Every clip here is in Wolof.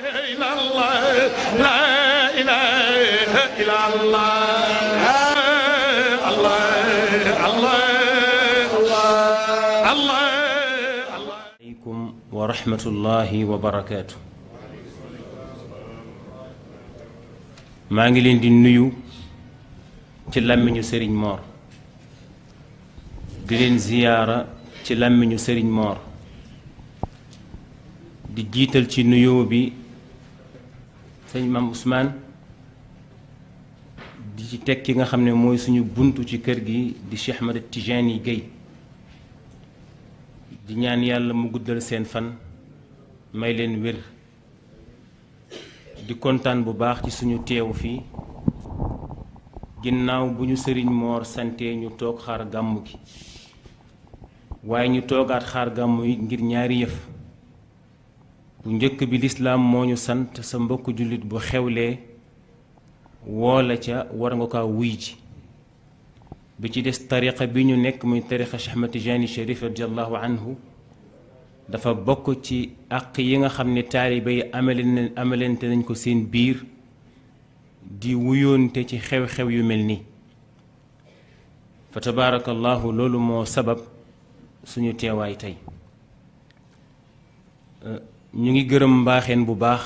إلا الله لا إله إلا الله الله الله الله عليكم ورحمة الله وبركاته. maa ngi leen di nuyu ci làmmiñu Sëriñ Mor di leen ziyaara ci làmmiñu Sëriñ Mor di jiital ci nuyoo bi sëñ Mam Ousmane di ci teg ki nga xam ne mooy suñu buntu ci kër gi di Cheikh Ahmed Tidiane Gueye di ñaan yàlla mu guddal seen fan may leen wér di kontaan bu baax ci suñu teew fii ginnaaw bu ñu Sëriñ Mor sante ñu toog xaar gàmmu gi waaye ñu toogaat xaar gàmmu yi ngir ñaari yëf bu njëkk bi lislaam moo ñu sant sa mbokk jullit bu xewlee woola ca war nga ko wuy ji bi ci des tariqa bi ñu nekk muy tariqa Cheikh Ahmed Tidiane Chérif radiallahu anhu dafa bokk ci àq yi nga xam ne taalibe yi amalante nañ ko seen biir di wuyoonte ci xew-xew yu mel nii fa tabaarakallahu loolu moo sabab suñu teewaay tey ñu ngi gërëm mbaaxeen bu baax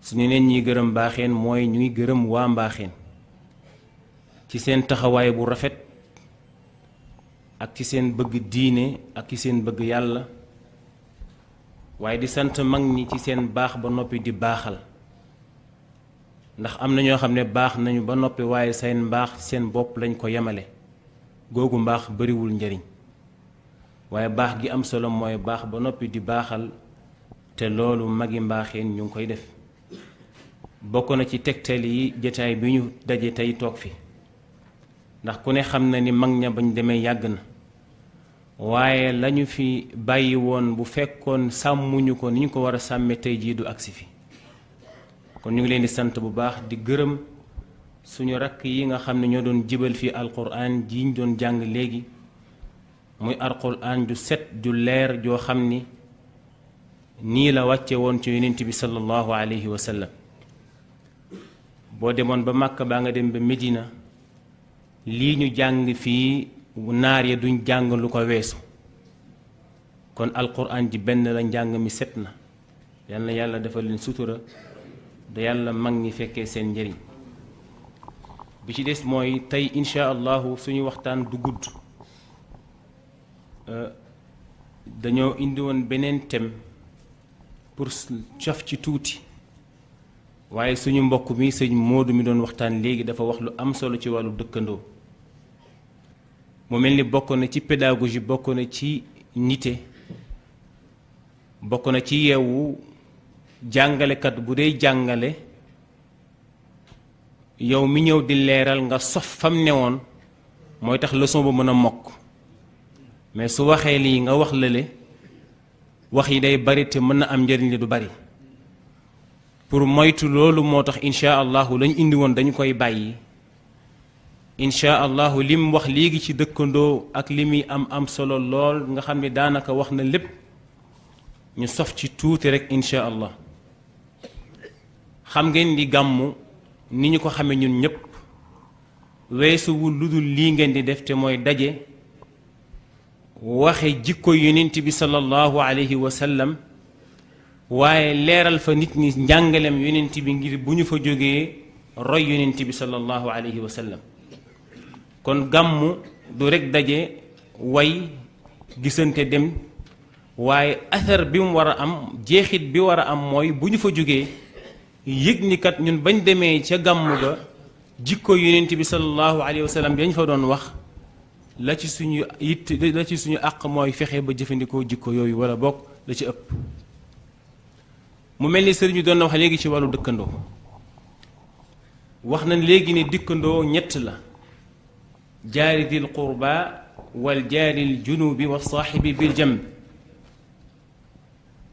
suñu neen ñi gërëm mbaaxeen mooy ñu ngi gërëm waa mbaaxeen ci seen taxawaay bu rafet ak ci seen bëgg diine ak ci seen bëgg yàlla waaye di sant mag ñi ci seen baax ba noppi di baaxal ndax am na ñoo xam ne baax nañu ba noppi waaye seen mbaax seen bopp lañ ko yemale googu mbaax bariwul njariñ waaye baax gi am solo mooy baax ba noppi di baaxal te loolu magi mbaaxeen ñu ngi koy def bokk na ci tegtal yi jataay bi ñu daje tey toog fi ndax ku ne xam na ni mag ña bañ demee yàgg na waaye lañu fi bàyyi woon bu fekkoon sàmmuñu ko ni ñu ko war a sàmme tey jii du agsi fi kon ñu ngi leen di sant bu baax di gërëm suñu rakk yi nga xam ne ñoo doon jibal fii alquran ji ñu doon jàng léegi muy alquran ju set ju leer joo xam ni nii la wàcce woon ci yonent bi sallallahu alayhi wa sallam boo demoon ba Màkka baa nga dem ba Medina lii ñu jàng fii naar ya duñ jàng lu ko weesu kon alquran ji benn la njàng mi set na yal na yàlla defal leen sutura da yàlla mag ñi fekkee seen njëriñ bi ci des mooy tey insha allahu suñu waxtaan du gudd dañoo indi woon beneen thème pour cof ci tuuti waaye suñu mbokk mi sëñ Moodu mi doon waxtaan léegi dafa wax lu am solo ci wàllu dëkkandoo mu mel ni bokk na ci pédagogie bokk na ci nite bokk na ci yeewu jàngalekat bu dee jàngale yow mi ñëw di leeral nga sof fam newoon mooy tax leçon ba mën a mokk mais su waxee lii nga wax lële wax yi day bari te mën na am njëriñ li du bari pour moytu loolu moo tax insha allahu lañ indi woon dañu koy bàyyi insha allahu lim wax léegi ci dëkkandoo ak li muy am solo lool nga xam ne daanaka wax na lépp ñu sof ci tuuti rek insha allah xam ngeen di gàmmu ni ñu ko xamee ñun ñépp weesuwul lu dul lii ngeen di def te mooy daje waxe jikko yonent bi sallallahu alayhi wa sallam waaye leeral fa nit ñi njàngalem yonent bi ngir bu ñu fa jógee roy yonent bi sallallahu alayhi wa sallam kon gàmmu du rekk daje way gisante dem waaye athar bi mu war a am jeexit bi war a am mooy bu ñu fa jógee yëg ni kat ñun bañ demee ca gàmmu ga jikko yonent bi sallallahu alayhi wa sallam yañ fa doon wax la ci suñu àq mooy fexe ba jëfandikoo jikko yooyu wala bokk la ci ëpp mu mel ni sëriñ bi doon na wax léegi ci wàllu dëkkandoo wax nañ léegi ni dëkkandoo ñett la jaari dil qurba wal jaaril junubi wa saaxibi bil jamb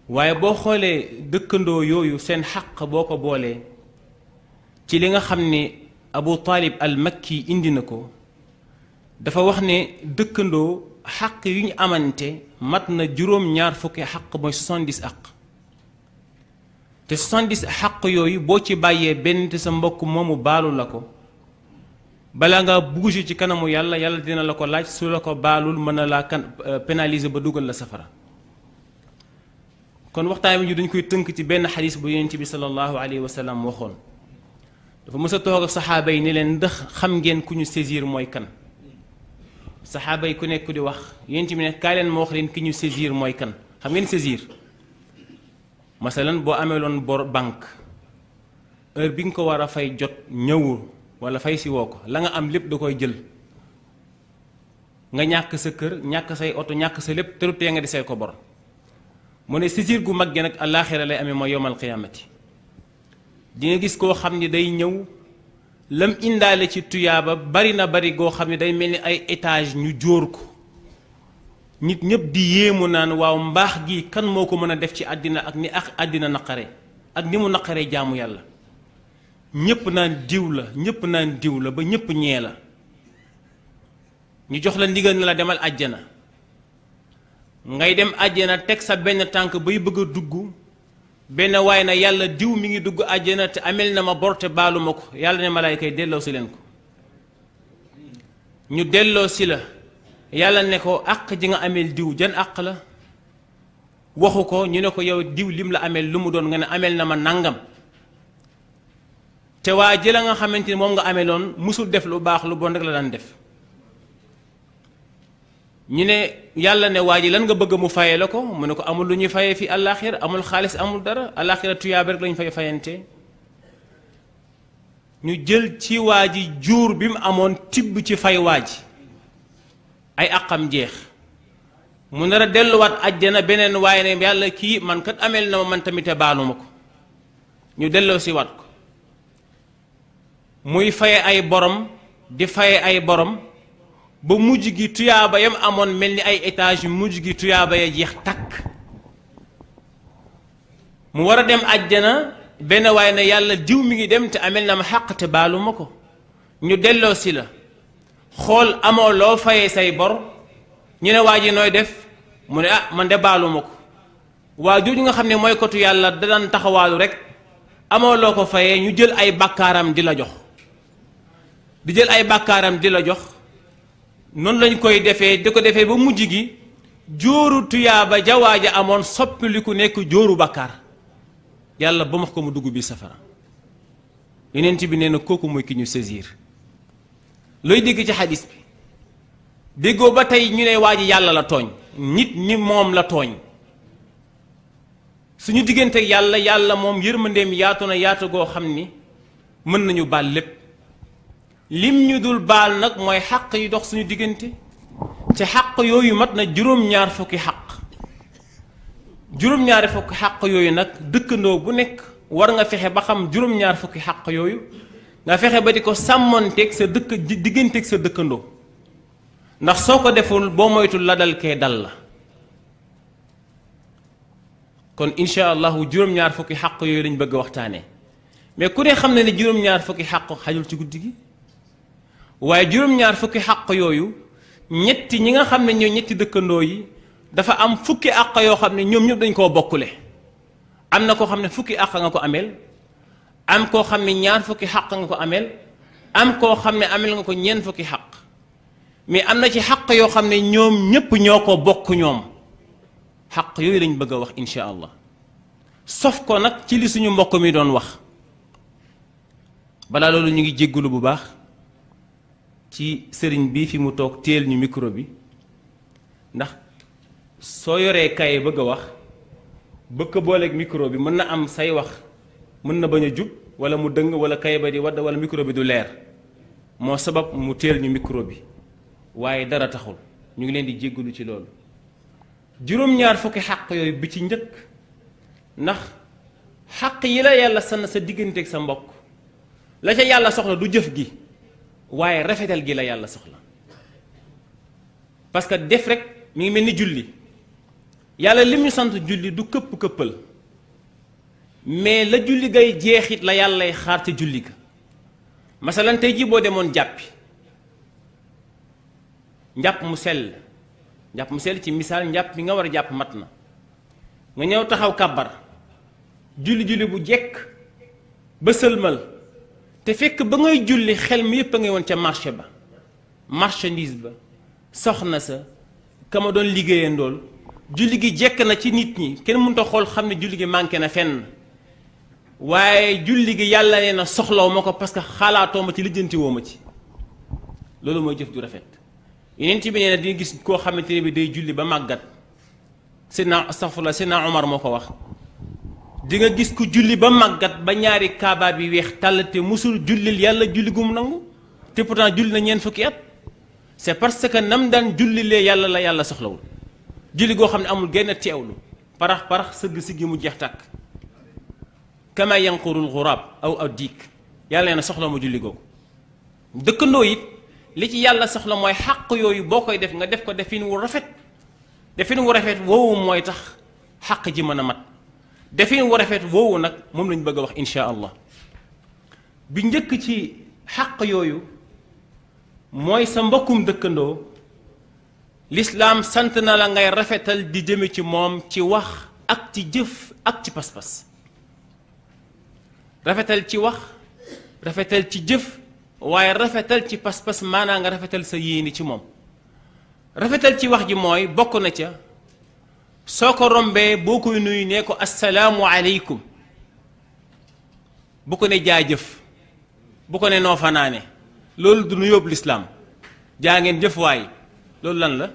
waaye boo xoolee dëkkandoo yooyu seen xaq boo ko boolee ci li nga xam ne Abu Taalib al Makki indi na ko dafa wax ne dëkkandoo xaq yu ñu amante mat na juróom-ñaar fukki xaq mooy 70 àq te 70 xaq yooyu boo ci bàyyee benn te sa mbokk moomu baalu la ko balaa nga bouger ci kanamu yàlla yàlla dina la ko laaj su la ko baalul mën na laa pénaliser ba dugal la safara. kon waxtaan bi ñu dañ koy tënk ci benn xadis bu yonent bi sallallahu alayhi wa sallam waxoon dafa mës a toog ak saxaaba yi ni leen ndax xam ngeen ku ñu saisir mooy kan. saxaaba yi ku nekk di wax yonent bi ne kaa leen ma wax leen ki ñu saisir mooy kan. xam ngeen saisir masalan boo ameeloon bor banque heure bi nga ko war a fay jot ñëwul wala fay si woo ko la nga am lépp da koy jël nga ñàkk sa kër ñàkk say oto ñàkk sa lépp te du tee nga desee ko bor. mu ne saisir gu mag gi nag àllaaxira lay amee mooy yowmal qiyaamati di nga gis koo xam ni day ñëw lam indaale ci tuyaaba bari na bari goo xam ne day mel ni ay étage ñu jóor ko nit ñëpp di yéemu naan waaw mbaax gi kan moo ko mën a def ci àddina ak ni ak àddina naqare ak ni mu naqaree jaamu yàlla ñëpp naan diw la ñëpp naan diw la ba ñëpp ñee la ñu jox la ndigal na la demal àjjana ngay dem àjjana teg sa benn tànk bay bëgg a dugg benn waay na yàlla diw mi ngi dugg àjjana te amel na ma bor te baalu ma ko yàlla ne malaayka yi delloo si leen ko ñu delloo si la yàlla ne ko àq ji nga amel diw jan àq la waxu ko ñu ne ko yow diw lim la amel lu mu doon nga ne amel na ma nangam te waa ji la nga xamante ni moom nga ameloon musul def lu baax lu bon rek la daan def ñu ne yàlla ne waa ji lan nga bëgg mu fayee la ko mu ne ko amul lu ñuy fayee fi àllaaxira amul xaalis amul dara àllaaxira tuyaaba rek lañu fay fayante ñu jël ci waa ji juur bi mu amoon tibb ci fay waa ji ay àqam jeex mu nar a delluwaat àjjana beneen waaye ne yàlla kii man kat amel na ma man tamit te baalu ma ko ñu delloo si waat ko muy faye ay borom di faye ay borom ba mujj gi tuyaaba yam amoon mel ni ay étage yu mujj gi tuyaaba ya jeex takk mu war a dem àjjana benn waaye ne yàlla diw mi ngi dem te amel na ma xàq te baalu ma ko ñu delloo si la xool amoo loo fayee say bor ñu ne waa ji nooy def mu ne ah man de baalu ma ko waa jooju nga xam ne mooy kotu yàlla da daan taxawaalu rek amoo loo ko fayee ñu jël ay bàkkaaram di la jox di jël ay bàkkaaram di la jox noonu lañ koy defee di ko defee ba mujj gi jóoru tuyaaba jawaaja amoon soppiliku nekk jóoru bàkkaar yàlla ba max ko mu dugg bi safara yeneen bi nee na kooku mooy ki ñu saisir looy dégg ci xadis bi déggoo ba tey ñu ne waa ji yàlla la tooñ nit ñi moom la tooñ suñu diggante ak yàlla yàlla moom yërmandeem yaatu na yaatu goo xam ni mën nañu baal lépp lim ñu dul baal nag mooy xaq yi dox suñu diggante te xaq yooyu mat na juróom-ñaar fukki xaq juróom-ñaari fukki xaq yooyu nag dëkkandoo bu nekk war nga fexe ba xam juróom-ñaar fukki xaq yooyu nga fexe ba di ko sàmmonteeg sa digganteeg sa dëkkandoo ndax soo ko deful boo moytul la dal kee dal la kon incha allahu juróom-ñaar fukki xaq yooyu lañ bëgg a waxtaanee mais ku ne xam na ne juróom-ñaar fukki xaq xajul ci guddi gi waaye juróom-ñaar fukki xaq yooyu ñetti ñi nga xam ne ñoo ñetti dëkkandoo yi dafa am fukki àq yoo xam ne ñoom ñëpp dañ koo bokkule am na koo xam ne fukki àq nga ko ameel am koo xam ne ñaar fukki xaq nga ko ameel am koo xam ne ameel nga ko ñeent fukki xaq mais am na ci xaq yoo xam ne ñoom ñëpp ñoo ko bokk ñoom xaq yooyu lañ bëgg a wax insha allah sof ko nag ci li suñu mbokk mi doon wax balaa loolu ñu ngi jéggulu bu baax ci sëriñ bi fi mu toog téel ñu micro bi ndax soo yoree kaye bëgg a wax bëgg a booleeg micro bi mën na am say wax mën na bañ a jub wala mu dëng wala kaye ba di wadd wala micro bi du leer moo sabab mu téel ñu micro bi waaye dara taxul ñu ngi leen di jéggalu ci loolu juróom-ñaar fukki xàq yooyu bi ci njëkk ndax xàq yi la yàlla sann sa digganteeg sa mbokk la ca yàlla soxla du jëf gi waaye rafetal gi la yàlla soxla parce que def rek mi ngi mel ni julli yàlla lim ñu sant julli du këpp-këppal mais la julli gay jeexit la yàlla lay xaar ca julli ga masalan tey jii boo demoon jàppi njàpp mu sell ci misaal njàpp bi nga war a jàpp mat na nga ñëw taxaw kàbbar julli bu jekk ba sëlmal te fekk ba ngay julli xel mi yépp a ngay woon ca marché ba marchandise ba soxna sa ka ma doon liggéeyandool julli gi jekk na ci nit ñi kenn mënut a xool xam ne julli gi manqué na fenn waaye julli gi yàlla nee na soxlaw ma ko parce que xalaatoo ma ci lijjanti woo ma ci loolu mooy jëf ju rafet yeneen ci bi nee na dina gis koo xamante ne bi day julli ba màggat Seydina astaghfirullah Seydina Omar moo ko wax di nga gis ku julli ba màggat ba ñaari kaaba bi weex tàll te musul jullil yàlla julli gu mu nangu te pourtant julli na ñeent fukki at c'est parce que nam daan jullilee yàlla la yàlla soxlawul julli goo xam ne amul genn teewlu parax parax sëgg siggi mu jeex tàkk kama yanqurul xuraab aw diik yàlla nee na soxla ma julli googu dëkkandoo it li ci yàlla soxla mooy xàq yooyu boo koy def nga def ko defin wu rafet defin wu rafet woowu mooy tax xàq ji mën a mat defin wu rafet woowu nag moom lañu bëgg a wax insha allah bi njëkk ci xàq yooyu mooy sa mbokkum dëkkandoo lislaam sant na la ngay rafetal di jëme ci moom ci wax ak ci jëf ak ci pas-pas rafetal ci wax rafetal ci jëf waaye rafetal ci pas-pas maanaa nga rafetal sa yéene ci moom rafetal ci wax ji mooy bokk na ca soo ko rombee boo koy nuyu nee ko assalaamu aleykum bu ko ne jaajëf bu ko ne noo fanaane loolu du nuyóob lislaam jaa ngeen jëf waay loolu lan la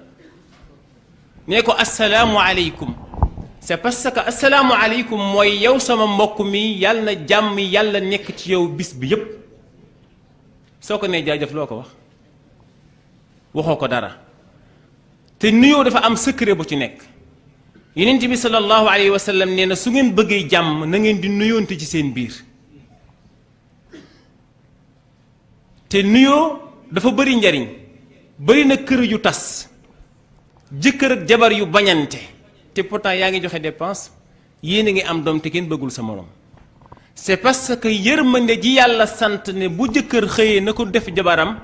nee ko assalaamu aleykum c'est parce que assalaamu aleykum mooy yow sama mbokk mi yàlla na jàmm yàlla nekk ci yow bis bi yépp soo ko nee jaajëf loo ko wax waxoo ko dara te nuyoo dafa am secret bu ci nekk Yonent bi sallallahu alayhi wa sallam nee na su ngeen bëggee jàmm na ngeen di nuyoonte ci seen biir te nuyoo dafa bëri njariñ bëri na kër yu tas jëkkër ak jabar yu bañante te pourtant yaa ngi joxe dépense yéen a ngi am doom te kenn bëggul sa morom c'est parce que yërmande ji yàlla sant ne bu jëkkër xëyee na ko def jabaram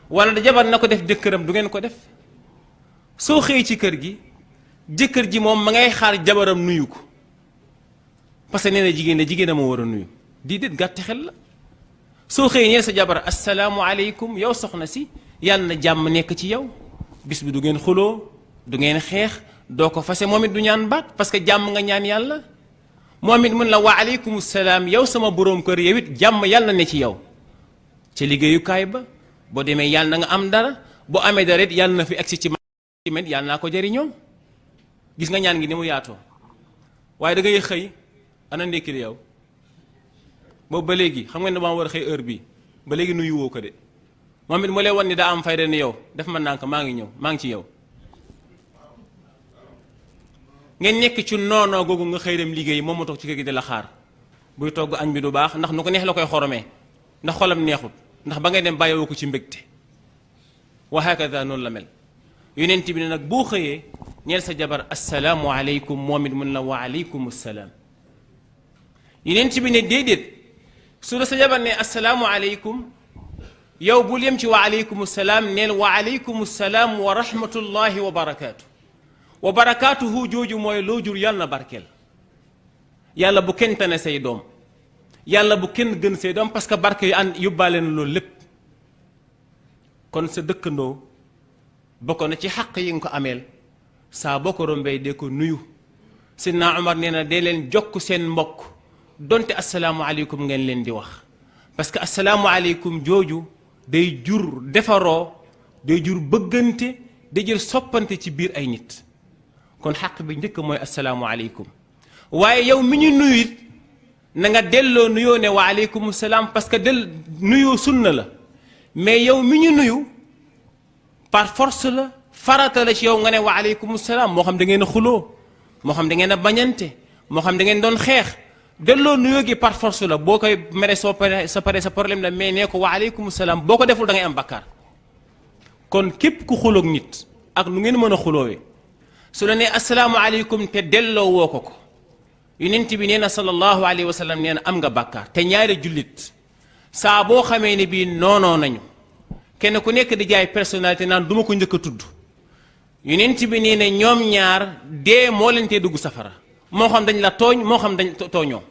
wala jabar na ko def jëkkëram du ngeen ko def soo xëyee ci kër gi jëkkër ji moom ma ngay xaar jabaram nuyu ko parce que nee na jigéen la jigéen a ma war a nuyu di déet gàtti xel la soo xëyee ñeel sa jabar assalaamu aleykum yow soxna si yàlla na jàmm nekk ci yow bis bi du ngeen xuloo du ngeen xeex doo ko fase moom it du ñaan baat parce que jàmm nga ñaan yàlla moom it mun la wa aleykum salaam yow sama boroom kër yow it jàmm yàlla ne ci yow ca liggéeyukaay ba boo demee yàlla na nga am dara boo amee dara it yàlla na fi agsi ci man yàlla naa ko jëriñoo gis nga ñaan gi ni mu yaatoo waaye da ngay xëy ana ndékki yow boobu ba léegi xam nga ne dama war a xëy heure bii ba léegi nuyu woo ko de moom it mu lay wan ni daa am fayda ni yow def ma nànk maa ngi ñëw maa ngi ci yow ngeen nekk ci noonoo googu nga xëy dem liggéey moom mu toog ci kër gi di la xaar buy togg añ bi du baax ndax nu ko neex la koy xoromee ndax xolam neexut ndax ba ngay dem bàyyiwoo ko ci mbégte wa hakada noonu la mel yonent bi ne nag boo xëyee ñeel sa jabar assalaamu aleykum moom it mun la wa aleykum salaam yonent bi ne déedéet su la sa jabar ne assalaamu aleykum yow bul yem ci wa aleykum salaam neel wa aleykum salaam wa rahmatullahi wa barakaatu wa barakaatuhu jooju mooy loo jur yàlla na barkeel yàlla bu kenn tane say doom yàlla bu kenn gën say doom parce que barke yu ànd yóbbaale na loolu lépp kon sa dëkkandoo bokk na ci xaq yi nga ko ameel saa boo ko rombee dee ko nuyu Seydina Omar nee na dee leen jokk seen mbokk donte asalaamualeykum ngeen leen di wax parce que asalaamualeykum jooju day jur defaroo day jur bëggante day jël soppante ci biir ay nit kon xaq bi njëkk mooy asalaamualeykum waaye yow mi ñu nuyu it na nga delloo nuyoo ne wa aleykum salaam parce que nuyoo sunna la mais yow mi ñu nuyu par force la farata la ci yow nga ne wa aleykum salaam moo xam da ngeen a xuloo moo xam da ngeen a bañante moo xam da ngeen doon xeex delloo nuyoo gi par force la boo koy mere soo pare sa problème la mais nee ko wa aleykum salaam boo ko deful da ngay am bakkaar kon képp ku xuloog nit ak nu ngeen mën a xuloowee su la nee asalaamualeykum te delloo woo ko yonent bi nee na sallallahu alayhi wa sallam nee na am nga bàkkaar te ñaari jullit saa boo xamee ne bii noonoo nañu kenn ku nekk di jaay personnalité naan du ma ko njëkk a tudd yonent bi nee na ñoom ñaar dee moo leen tee dugg safara moo xam dañ la tooñ moo xam dañ tooñoo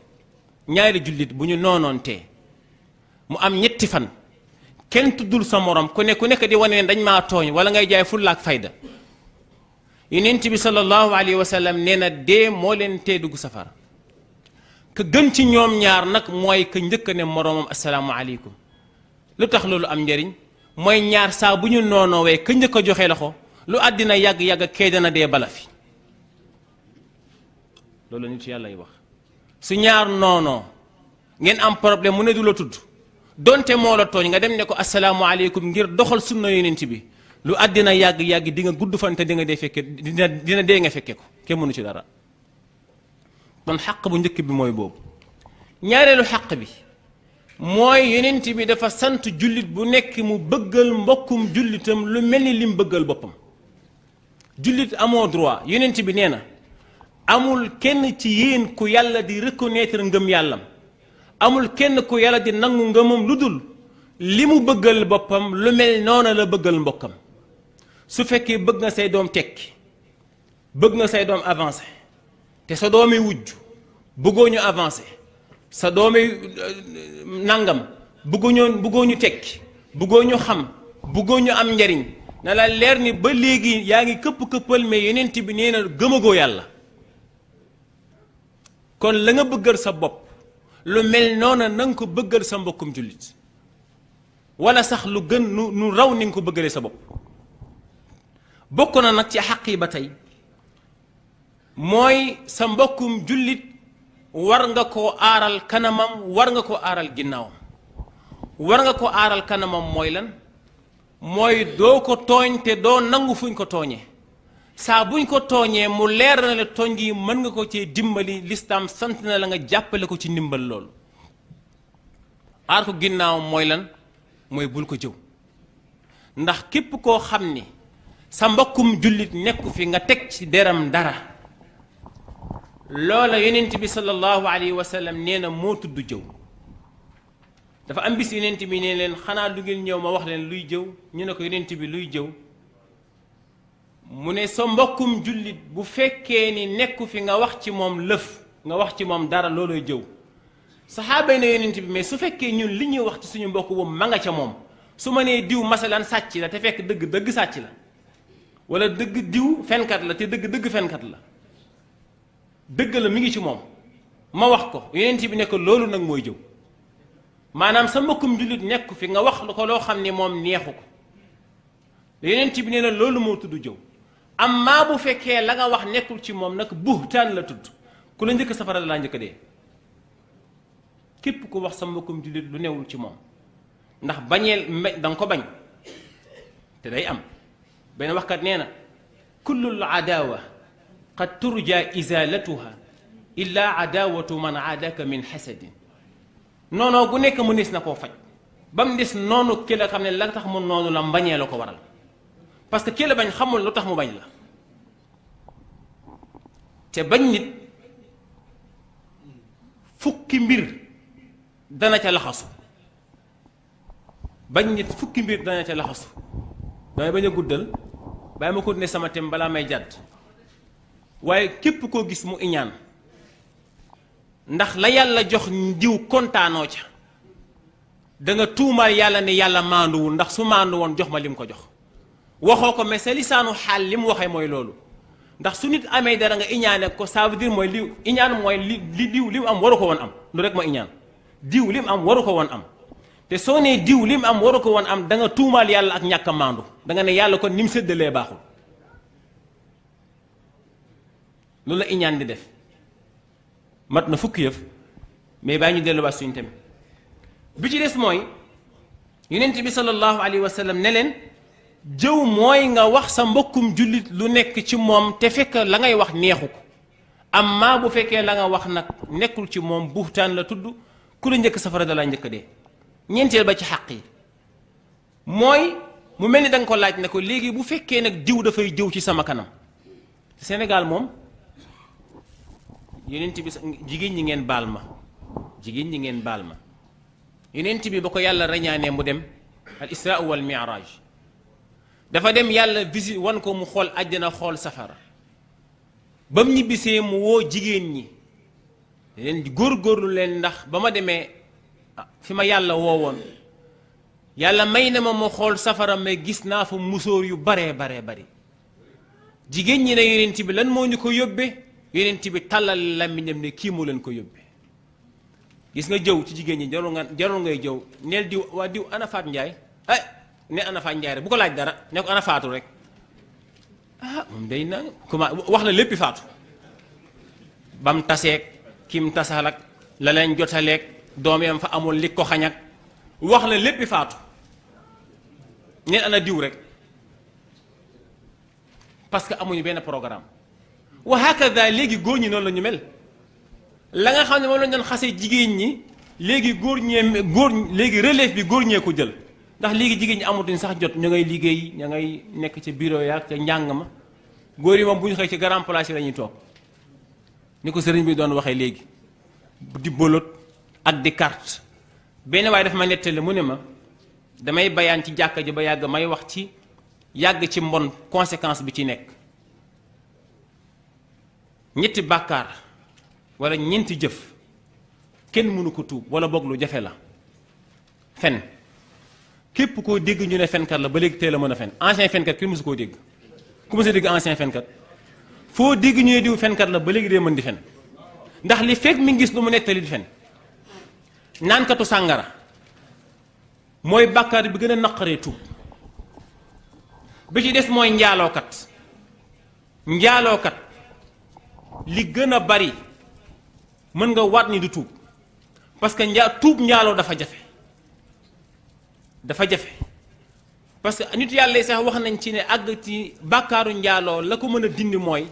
ñaari jullit bu ñu noonoontee mu am ñetti fan kenn tuddul sa morom ku nekk di wane ne dañ maa tooñ wala ngay jaay fulla ak fayda yonent bi sallallahu alayhi wa sallam nee na dee moo leen tee dugg safara ka gën ci ñoom ñaar nag mooy ka njëkk ne moromam assalaamu aleykum lu tax loolu am njariñ mooy ñaar saa bu ñu noonoowee ka njëkk a joxe loxo lu àddina yàgg-yàgg kee dana dee bala fi loolu nit yàlla yi wax su ñaar noonoo ngeen am problème mu ne du la tudd donte moo la tooñ nga dem ne ko assalaamu aleykum ngir doxal sunna yonent bi lu àddina yàgg-yàgg di nga gudd fan te di nga dee fekke dina dee nga fekke ko kenn mënu ci dara kon xaq bu njëkk bi mooy boobu ñaareelu xaq bi mooy yonent bi dafa sant jullit bu nekk mu bëggal mbokkum jullitam lu mel ni lim bëggal boppam jullit amoo droit yonent bi nee na amul kenn ci yéen ku yàlla di reconnaître ngëm yàllam amul kenn ku yàlla di nangu ngëmam lu dul li mu bëggal boppam lu mel noona la bëggal mbokkam su fekkee bëgg nga say doom tekki bëgg nga say doom avancé te sa doomi wujj bëggoo ñu avancé sa doomi nangam bëggoo ñu tekki bëggoo ñu xam bëggoo ñu am njariñ na la leer ni ba léegi yaa ngi këpp-këppal mais yonent bi nee na gëmagoo yàlla kon la nga bëggal sa bopp lu mel noona na nga ko bëggal sa mbokkum jullit wala sax lu gën nu raw ni nga ko bëggalee sa bopp bokk na nag ci xaq yi ba tey mooy sa mbokkum jullit war nga koo aaral kanamam war nga koo aaral ginnaawam war nga ko aaral kanamam mooy lan mooy doo ko tooñ te doo nangu fuñ ko tooñee saa buñ ko tooñee mu leer na la tooñ gi mën nga ko ci dimbali lislaam sant na la nga jàppale ko ci ndimbal loolu aar ko ginnaawam mooy lan mooy bul ko jëw ndax képp koo xam ni sa mbokkum jullit nekku fi nga teg ci deram dara loola yonent bi sallallahu alayhi wa sallam nee na moo tudd jëw dafa am bis yonent bi nee leen xanaa du ngeen ñëw ma wax leen luy jëw ñu ne ko yonent bi luy jëw mu ne sa mbokkum jullit bu fekkee ni nekku fi nga wax ci moom lëf nga wax ci moom dara looloy jëw saxaaba yi ne yonent bi mais su fekkee ñun li ñuy wax ci suñu mbokk boobu ma nga ca moom su ma nee diw masalan sàcc la te fekk dëgg sàcc la wala dëgg diw fenkat la te dëgg fenkat la dëgg la mi ngi ci moom ma wax ko yonent bi ne ko loolu nag mooy jëw maanaam sa mbokkum jullit nekku fi nga wax ko loo xam ne moom neexu ko yonent bi nee na loolu moo tudd jëw amma bu fekkee la nga wax nekkul ci moom nag buhtaan la tudd ku la njëkk safara laa njëkk dee képp ku wax sa mbokkum jullit lu newul ci moom ndax bañeel danga ko bañ te day am benn waxkat nee na kullul adawa qad turja izalatuha illa adawatu man aadaka min xasadin noonoo gu nekk mu nis na koo faj ba mu des noonu ki la xam ne la tax mu noonu la mbañee la ko waral parce que ki la bañ xamul lu tax mu bañ la te bañ nit fukki mbir dana ca laxasu bañ nit fukki mbir dana ca laxasu damay bañ a guddal bàyyi ma ko ne sama tem balaa may jàdd waaye képp koo gis mu iñaan ndax la yàlla jox diw kontaanoo ca da nga tuumaal yàlla ne yàlla maanduwul ndax su maandu woon jox ma lim ko jox waxoo ko mais sa lisaanu xaal li mu waxee mooy loolu ndax su nit amee dara nga iñaane ko ça veut dire mooy li iñaan mooy li diw li mu am waru ko woon am lu rek ma iñaan diw li mu am waru ko woon am te soo nee diw li mu am waru ko woon am da nga tuumaal yàlla ak ñàkk a maandu da nga ne yàlla kon ni mu séddalee baaxul loolu la iñaan di def mat na fukki yëf mais bàyyi ñu delluwaat suñu tamit bi ci des mooy yonent bi sallallahu alayhi wa sallam ne leen jëw mooy nga wax sa mbokkum jullit lu nekk ci moom te fekk la ngay wax neexu ko amma bu fekkee la nga wax nag nekkul ci moom buxtaan la tudd ku la njëkk safara da laa njëkk dee ñeenteel ba ci xàq yi mooy mu mel ni da nga ko laaj ne ko léegi bu fekkee nag diw dafay jëw ci sama kanam Sénégal moom yonent bi jigéen ñi ngeen baal ma jigéen ñi ngeen baal ma yonent bi ba ko yàlla rañaanee mu dem al israa wal mi'raj dafa dem yàlla visite wan ko mu xool àjjana xool safara ba mu ñibbisee mu woo jigéen ñi leen góorgóorlu leen ndax ba ma demee fi ma yàlla woowoon yàlla may na ma xool safara mais gis naa fa musóor yu baree bari jigéen ñi ne yonent bi lan moo ñu ko yóbbee yonent bi tàllal làmmiñam ne kii moo leen ko yóbbee gis nga jëw ci jigéen ñi jarul ngay jëw neel diw waa diw ana faat njaay ne ana faat njaay rek bu ko laaj dara ne ko ana faatu rek moom day na comment wax la léppi faatu bam taseeg kim tasal ak la leen jotaleeg doom yam fa amul li ko xañak wax la léppi faatu neen ana diw rek parce que amuñu benn programme wa hakada léegi góor ñi noonu la ñu mel la nga xam ne moom lañ doon xasee jigéen ñi léegi léegi relève bi góor ñee ko jël ndax léegi jigéen ñi amatuñ sax jot ñu ngay liggéey ña ngay nekk ci bureau yaak ca njàng ma góor yi moom bu ñu xëy ci grand place yi la ñuy toog ni ko sëriñ bi doon waxee léegi di bolot ak di carte benn waaye dafa ma nettali mu ne ma damay bayaan ci jàkka ji ba yàgg may wax ci yàgg ci mbon conséquence bi ci nekk ñetti bàkkaar wala ñeenti jëf kenn mënu ko tuub wala boog lu jafe la fen képp koo dégg ñu ne fenkat la ba léegi teel a mën a fen ancien fenkat kenn mësu koo dégg ku mësa dégg ancien fenkat foo dégg ñu ne diw fenkat la ba léegi dee mën di fen ndax li fekk mi ngi gis lu mu nettali di fen naankatu sàngara mooy bàkkaar bi gën a naqaree tuub bi ci des mooy njaalookat li gën a bari mën nga waat ni du tuub parce que tuub njaaloo dafa jafe parce que nit yàlla sax wax nañ ci ne àgg ci bàkkaaru njaaloo la ko mën a dindi mooy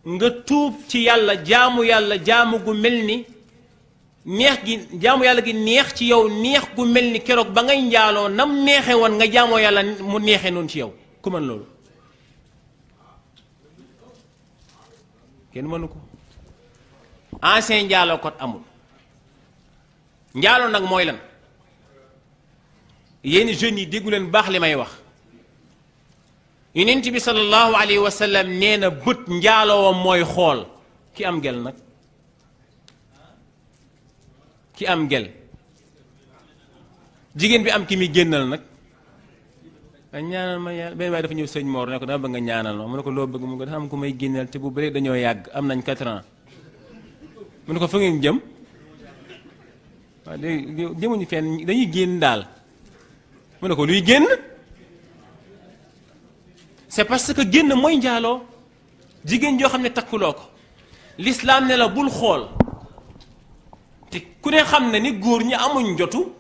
nga tuub ci yàlla jaamu gu mel ni neex gi jaamu yàlla gi neex ci yow neex gu mel ni keroog ba ngay njaaloo nam neexe woon nga jaamoo yàlla mu neexee noonu ci yow ku mën loolu kenn mënu ko ancien njaaloo kot amul njaaloo nag mooy lan yéen jeunes yi déggu leen baax li may wax yonent bi sallallahu alayhi wa sallam nee na bët njaaloo mooy xool ki am gel nag ki am gel jigéen bi am ki muy génnal nag ñaanal ma yàlla benn waaye dafa ñëw sëñ Mor ne ko dama bëgg nga ñaanal ma mu ne ko loo bëgg mu ne ko dafa am ku may génnal te bu bëri dañoo yàgg am nañ 4 ans mu ne ko fa ngeen jëm waaw léegi jëmuñu fenn dañuy génn daal mu ne ko luy génn c'est parce que génn mooy njaaloo jigéen joo xam ne takkuloo ko l'islam ne la bul xool te ku ne xam ne ni góor ñi amuñ jotu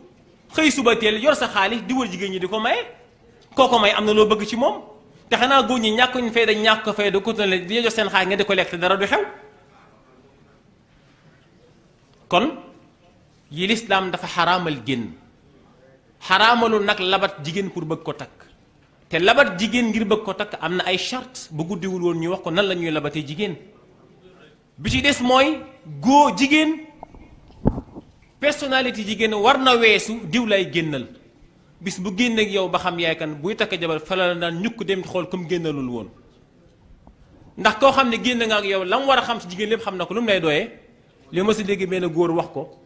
xëy suba teel yor sa xaalis di wër jigéen ñi di ko maye kooko may am na loo bëgg ci moom te xanaa góor ñi ñàkkuñ fay dañ ñàkk ko fay da ko tënale di jox seen xaalis nga di ko lekk te dara du xew kon yi lislaam dafa xaraamal génn xaraamalu nag labat jigéen pour bëgg ko takk te labat jigéen ngir bëgg ko takk am na ay charte bu guddiwul woon ñu wax ko nan la ñuy labatee jigéen bi ci des mooy jigéen personnalité jigéen war na weesu diw lay génnal bis bu génn ak yow ba xam yaay kan buy takk jabar fa la daan ñukk dem xool comme génnalul woon ndax koo xam ne génn nga ak yow la mu war a xam ci jigéen lépp xam na ko lu mu lay doyee li ma si dégg benn góor wax ko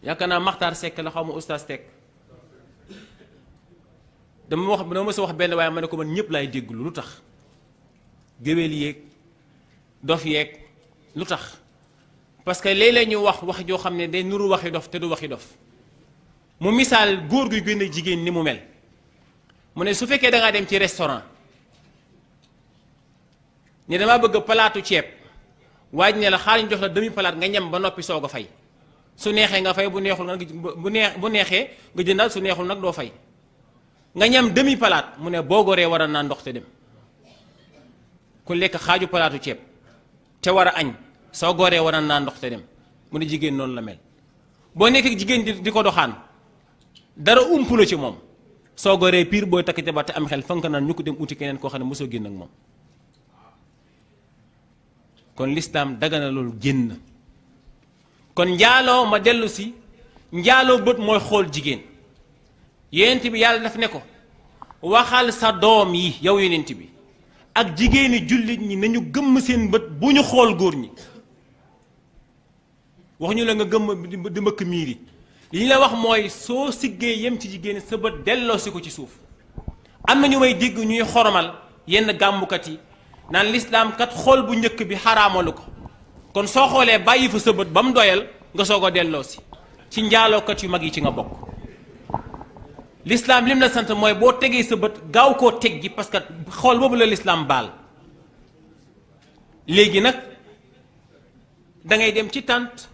yaakaar naa Maxtaar Sekk la xaw ma oustaz Sekk dama ma sa wax benn waaye ma ne ko man ñëpp laay dégglu lu tax géwél yéeg dof yeeg lu tax parce que léeg-léeg ñu wax joo xam ne day nuru waxi dof te du waxi dof mu misaal góor guy gën a jigéen ni mu mel mu ne su fekkee da ngaa dem ci restaurant ne damaa bëgg palaatu ceeb waaj ne la xaar ñu jox la demi palaat nga ñam ba noppi soog a fay su neexee nga fay bu neexul nga bu neexee nga jëndal su neexul nag doo fay nga ñam demi palaat mu ne boo goree war a naan ndox te dem ku lekk xaaju palaatu ceeb te war a añ soo goree war a naan ndox te dem mu ne jigéen noonu la mel boo nekkee jigéen di ko doxaan dara ump la ci moom soo goree pire booy takk jabar te am xel fa nga ko naan ñu ko dem uti keneen koo xam ne mosoo génn ak moom kon lislaam dagana loolu génn kon njaaloo ma dellu si njaaloo bët mooy xool jigéen yonent bi yàlla daf ne ko waxal sa doom yi yow yonent bi ak jigéeni jullit ñi nañu gëmm seen bët bu ñu xool góor ñi wax ñu la nga gëmm di mbëkk miir yi li ñu la wax mooy soo siggee yem ci jigéen sa bët delloosi ko ci suuf. am na ñu may dégg ñuy xoromal yenn gàmmukat yi naan lislaam kat xool bu njëkk bi xaraamalu ko kon soo xoolee bàyyi fa sa bët ba mu doyal nga soog a delloosi ci njaalookat yu mag yi ci nga bokk. lislaam lim la sant mooy boo tegee sa bët gaaw koo teg gi parce que xool boobu la lislaam baal. léegi nag da ngay dem ci tànt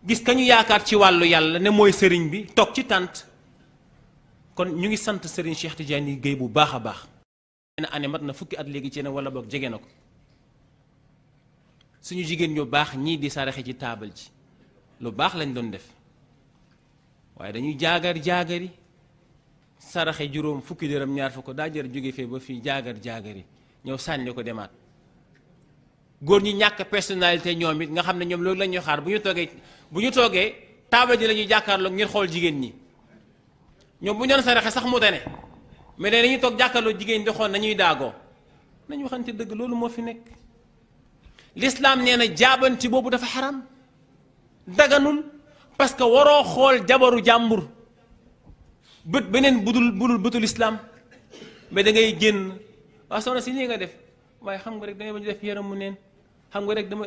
gis ka ñu yaakaar ci wàllu yàlla ne mooy sëriñ bi toog ci tànt kon ñu ngi sant sëriñ Cheikh Tidiane Gueye bu baax a baax. benn année mat na fukki at léegi ci ne wala boog jege na ko suñu jigéen ñu baax ñii di saraxe ci taabal ji lu baax lañ doon def waaye dañuy jaagari saraxe juróom fukki dërëm ñaar fukk daa jër jóge fee ba fii jaagari ñëw sànni ko demaat. góor ñi ñàkk personnalité ñoom it nga xam ne ñoom loolu la ñuy xaar bu ñu toogee taabal ji la ñuy jàkkaarloo ngir xool jigéen ñi ñoom bu ñu doon saraxe sax mu tane mais dañuy toog jàkkaarloo jigéen ñi di xool nañuy daagoo nañu waxante dëgg loolu moo fi nekk. l'islam nee na jaabanti boobu dafa xaram daganul parce que waroo xool jabaru jàmbur bët beneen budul bëtul islam mais da ngay génn waa soxna si nii nga def waaye xam nga rek da ngay bañ def yaram mu neen xam nga rek dama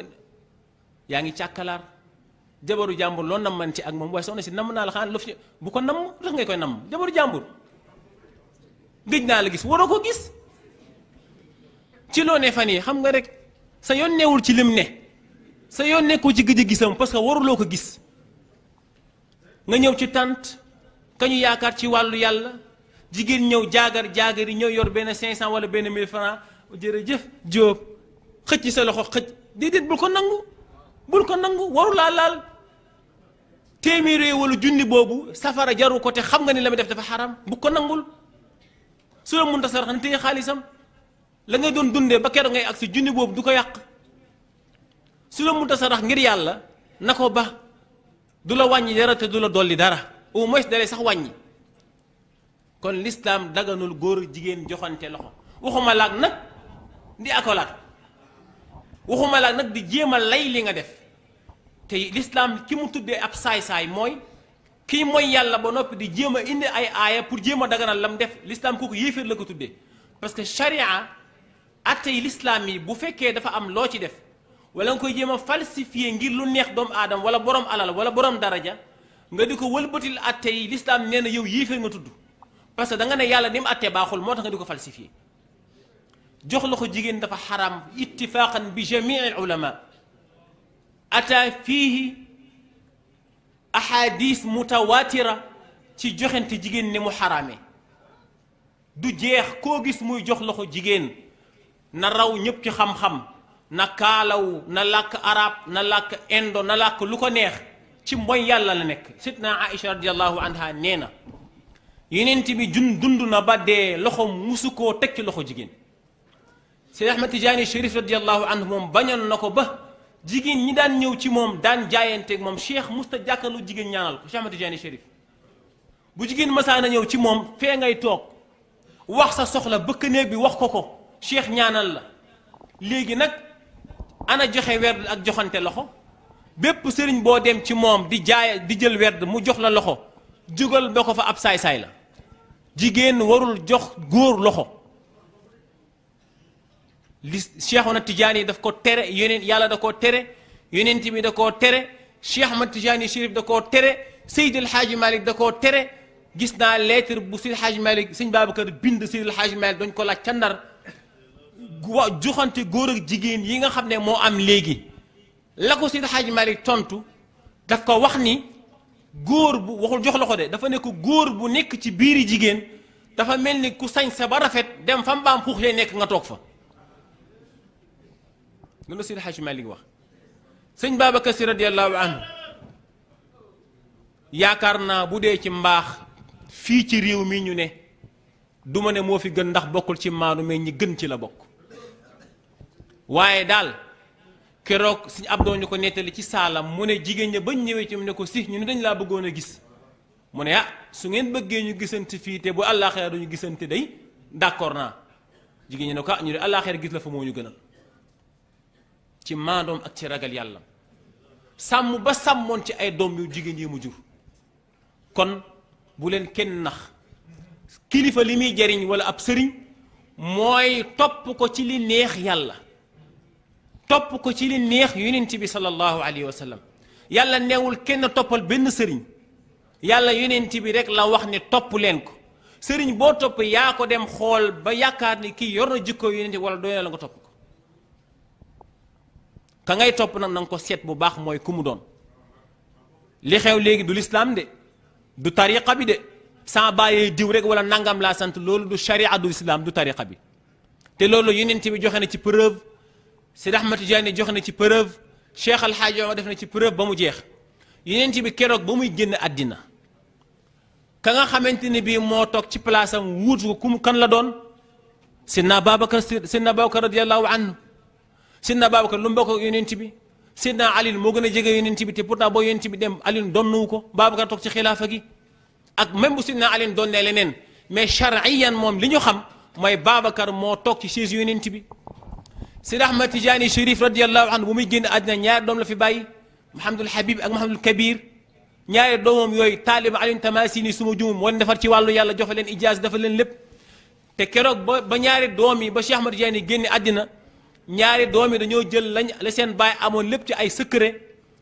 yaa ngi càkkalaar jabaru jàmbur loolu nam man ci ak moom waaye soxna si namm naa la xanaa lof bu ko namm tax ngay koy namm jabaru jàmbur gëj naa la gis waroo ko gis ci loo ne fan yi xam nga rek sa yoon newul ci lim ne sa yoon nekkoo ci gëj a gisam parce que waruloo ko gis nga ñëw ci tànt ka ñu yaakaar ci wàllu yàlla jigéen ñëw jaagari ñëw yor benn 500 wala benn 1000 francs jërëjëf Jóob xëcc sa loxo xëcc déedéet bul ko nangu warulaa laal téeméer wala junni boobu safara jaru ko te xam nga ni la muy def dafa xaram bu ko nangul su la mënta sarax na téye xaalisam la ngay doon dundee ba keroog ngay agsi junni boobu du ko yàq su la mënta sarax ngir yàlla na ko ba du la wàññi dara te du la dolli dara au moins dalee sax wàññi. kon l'islam daganul góor jigéen joxante loxo waxuma laag nag di akolaat waxuma laag nag di jéem a lay li nga def te l'islam ki mu tuddee ab saay-saay mooy kii mooy yàlla ba noppi di jéem a indi ay aaya pour jéem a daganal lam def l'islam kooku yéeféer la ko tuddee. parce que charia attey l'islam yi bu fekkee dafa am loo ci def wala nga koy jéem a falsifier ngir lu neex doomu aadama wala borom alal wala borom daraja nga di ko wëlbatil attey l'islam nee na yow yéeféer nga tudd parce que da nga ne yàlla ni mu attee baaxul moo tax nga di ko falsifier. jox loxo jigéen dafa xaram ittifaqan bi jamii al ulama ata fiihi ahadis mutawatira ci joxante jigéen ni mu xaraamee du jeex koo gis muy jox loxo jigéen na raw ñëpp ci xam-xam na kaalaw na làkk arab na làkk indo na làkk lu ko neex ci mooy yàlla la nekk. Sidna Aïcha radiallahu anha nee na yenent bi dund na ba dee loxo musu koo teg ci loxo jigéen. Seydi Ahmad Tijaani Chérif radiallahu anhu moom bañoon na ko ba jigéen ñi daan ñëw ci moom daan jaayanteeg moom cheikh musta jàkkaarloo jigéen ñaanal ko Cheikh Ahmad Tijaani Chérif bu jigéen masaana ñëw ci moom fee ngay toog wax sa soxla bëkk néeg bi wax ko cheikh ñaanal la. léegi nag ana joxe werd ak joxante loxo bépp sëriñ boo dem ci moom di jël werd mu jox la loxo jugal ba ko fa ab saay-saay la. jigéen warul jox góor loxo li Cheikhuna Tijaani daf ko tere yeneen yàlla da koo tere yonent bi da koo tere Cheikh Ahmad Tijaani Chérif da koo tere Seydi El Hadji Malick da koo tere. gis naa lettre bu Seydi El Hadji Malick sëñ Babacar bind Seydi El Hadji Malick dañ ko laaj ca Ndar joxante góor ak jigéen yi nga xam ne moo am léegi la ko Seydi El Hadji Malick tontu daf ko wax ni góor bu waxul jox loxo de dafa nekk góor bu nekk ci biiri jigéen dafa mel ni ku sañ sa ba rafet dem fa mbaam xuux lay nekk nga toog fa. loolu Seydi El Hadji Malick wax sëñ Babacar Si radiyallahu anhu yaakaar naa bu dee ci mbaax fii ci réew mi ñu ne du ma ne moo fi gën ndax bokkul ci maanu mais ñi gën ci la bokk waaye daal keroog suñu abdoo ñu ko nettali ci saalam mu ne jigéen ña bañ ñëwee ci mu ne ko si ñu ne dañ laa bëggoon a gis mu ne ah su ngeen bëggee ñu gisante fii te bu àllaaxira duñu gisante day d'accord naa jigéen ñi ne ko ah ñu ne àllaaxira gis la fa moo ñu gënal ci maandoom ak ci ragal yàlla sàmm ba sàmmoon ci ay doom yu jigéen yi mu jur kon bu leen kenn nax kilifa li muy jariñ wala ab sëriñ mooy topp ko ci li neex yàlla topp ko ci li neex yonent bi sallallahu alayhi wa sallam yàlla neewul kenn toppal benn sëriñ yàlla yonent bi rek la wax ne topp leen ko sëriñ boo topp yaa ko dem xool ba yaakaar ni kii yor na jikko yonent wala doy na la nga topp ko ka ngay topp nag na nga ko seet bu baax mooy ku mu doon li xew léegi du lislaam de du tariqa bi de sans bàyyee diw rek wala nangam laa sant loolu du sharia du lislaam du tariqa bi te loolu yonent bi joxe na ci preuve Seydi Ahmad Tijaani joxe na ci preuve Cheikh Al Hadji Omar def na ci preuve ba mu jeex yonent bi keroog ba muy génn àddina ka nga xamante ne bii moo toog ci place am wuutu ko kum kan la doon Seydina Babacar radiyallahu anhu Seydina Babacar lu mu bokk ak yonent bi Seydina Ali moo gën a jege yonent bi te pourtant boo yonent bi dem Ali donnuwu ko Babacar toog ci xilaafa gi ak même bu Seydina Ali doon ne leneen mais chariyan moom li ñu xam mooy Babacar moo toog ci chaise yonent bi Seydi Ahmad Tijaani Chérif radiyallahu anhu bu muy génn àddina ñaari doom la fi bàyyi Mouhamadul Habib ak Mouhamadul Kabir ñaari doomam yooyu taaliba Alioune Tamasini suma jumum moo leen defar ci wàllu yàlla joxe leen ijaaz dafa leen lépp te keroog ba ñaari doom yi ba Cheikh Ahmad Tijaani génne àddina ñaari doom yi dañoo jël lañ la seen baay amoon lépp ci ay secret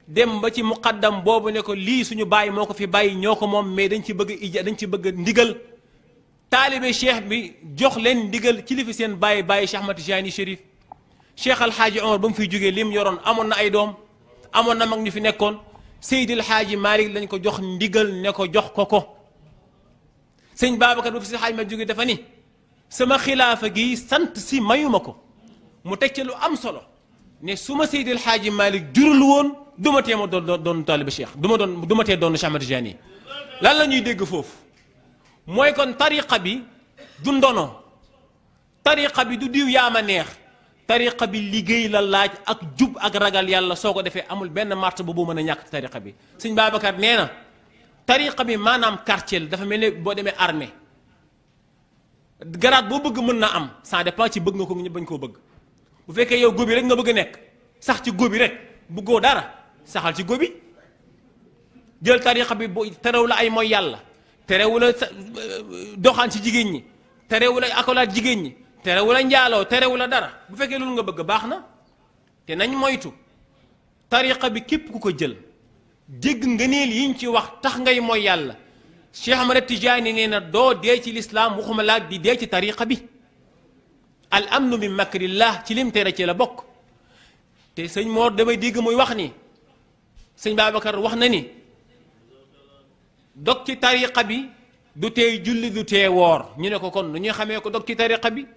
dem ba ci muqaddam boobu ne ko lii suñu baay moo ko fi bàyyi ñoo ko moom mais dañ ci bëgg dañ ci bëgg ndigal taalibe cheikh bi jox leen ndigal ci li fi seen bàyyi Cheikh Ahmad Tijaani Chérif Cheikh Al Hadji Omar ba mu fiy jógee lim yoroon amoon na ay doom amoon na mag ñu fi nekkoon Seydil Hadji Malick lañ ko jox ndigal ne ko jox ko sëñ Babacar ba fi si Hadji ma jógee dafa ni sama xilaafa gi sant si mayuma ko mu teg ci lu am solo ne su ma Seydil Hadji Malick jurul woon du ma tee ma doon taaliba Cheikh du ma tee doon Cheikh Ahmad Tijaani lan la ñuy dégg foofu mooy kon tariqa bi du ndono tariqa bi du diw yaama neex tariqa bi liggéey la laaj ak jub ak ragal yàlla soo ko defee amul benn martaba bu mën a ñàkk tariqa bi sëñ Babacar nee na tariqa bi maanaam quartier la dafa mel ne boo demee armée garaat boo bëgg mën na am ça dépend ci bëgg nga ko bañ koo bëgg bu fekkee yow góobi rek nga bëgg a nekk sax ci góobi rek bëggoo dara saxal ci góobi jël tariqa bi terew la ay mooy yàlla terewu la doxaan ci jigéen ñi terewu la akolaat jigéen ñi terewu la njaaloo terewu la dara bu fekkee loolu nga bëgg baax na te nañ moytu tariqa bi képp ku ko jël dégg ngëneel yiñ ci wax tax ngay mooy yàlla Cheikh Ahmad Tijaani nee na doo dee ci lislaam waxuma laa di dee ci tariqa bi al amnu min makrillah ci lim tere ci la bokk te sëñ Mor damay dégg muy wax ni sëñ Babacar wax na ni dog ci tariqa bi du tee julli du tee woor ñu ne ko kon nu ñuy xamee ko dog ci tariqa bi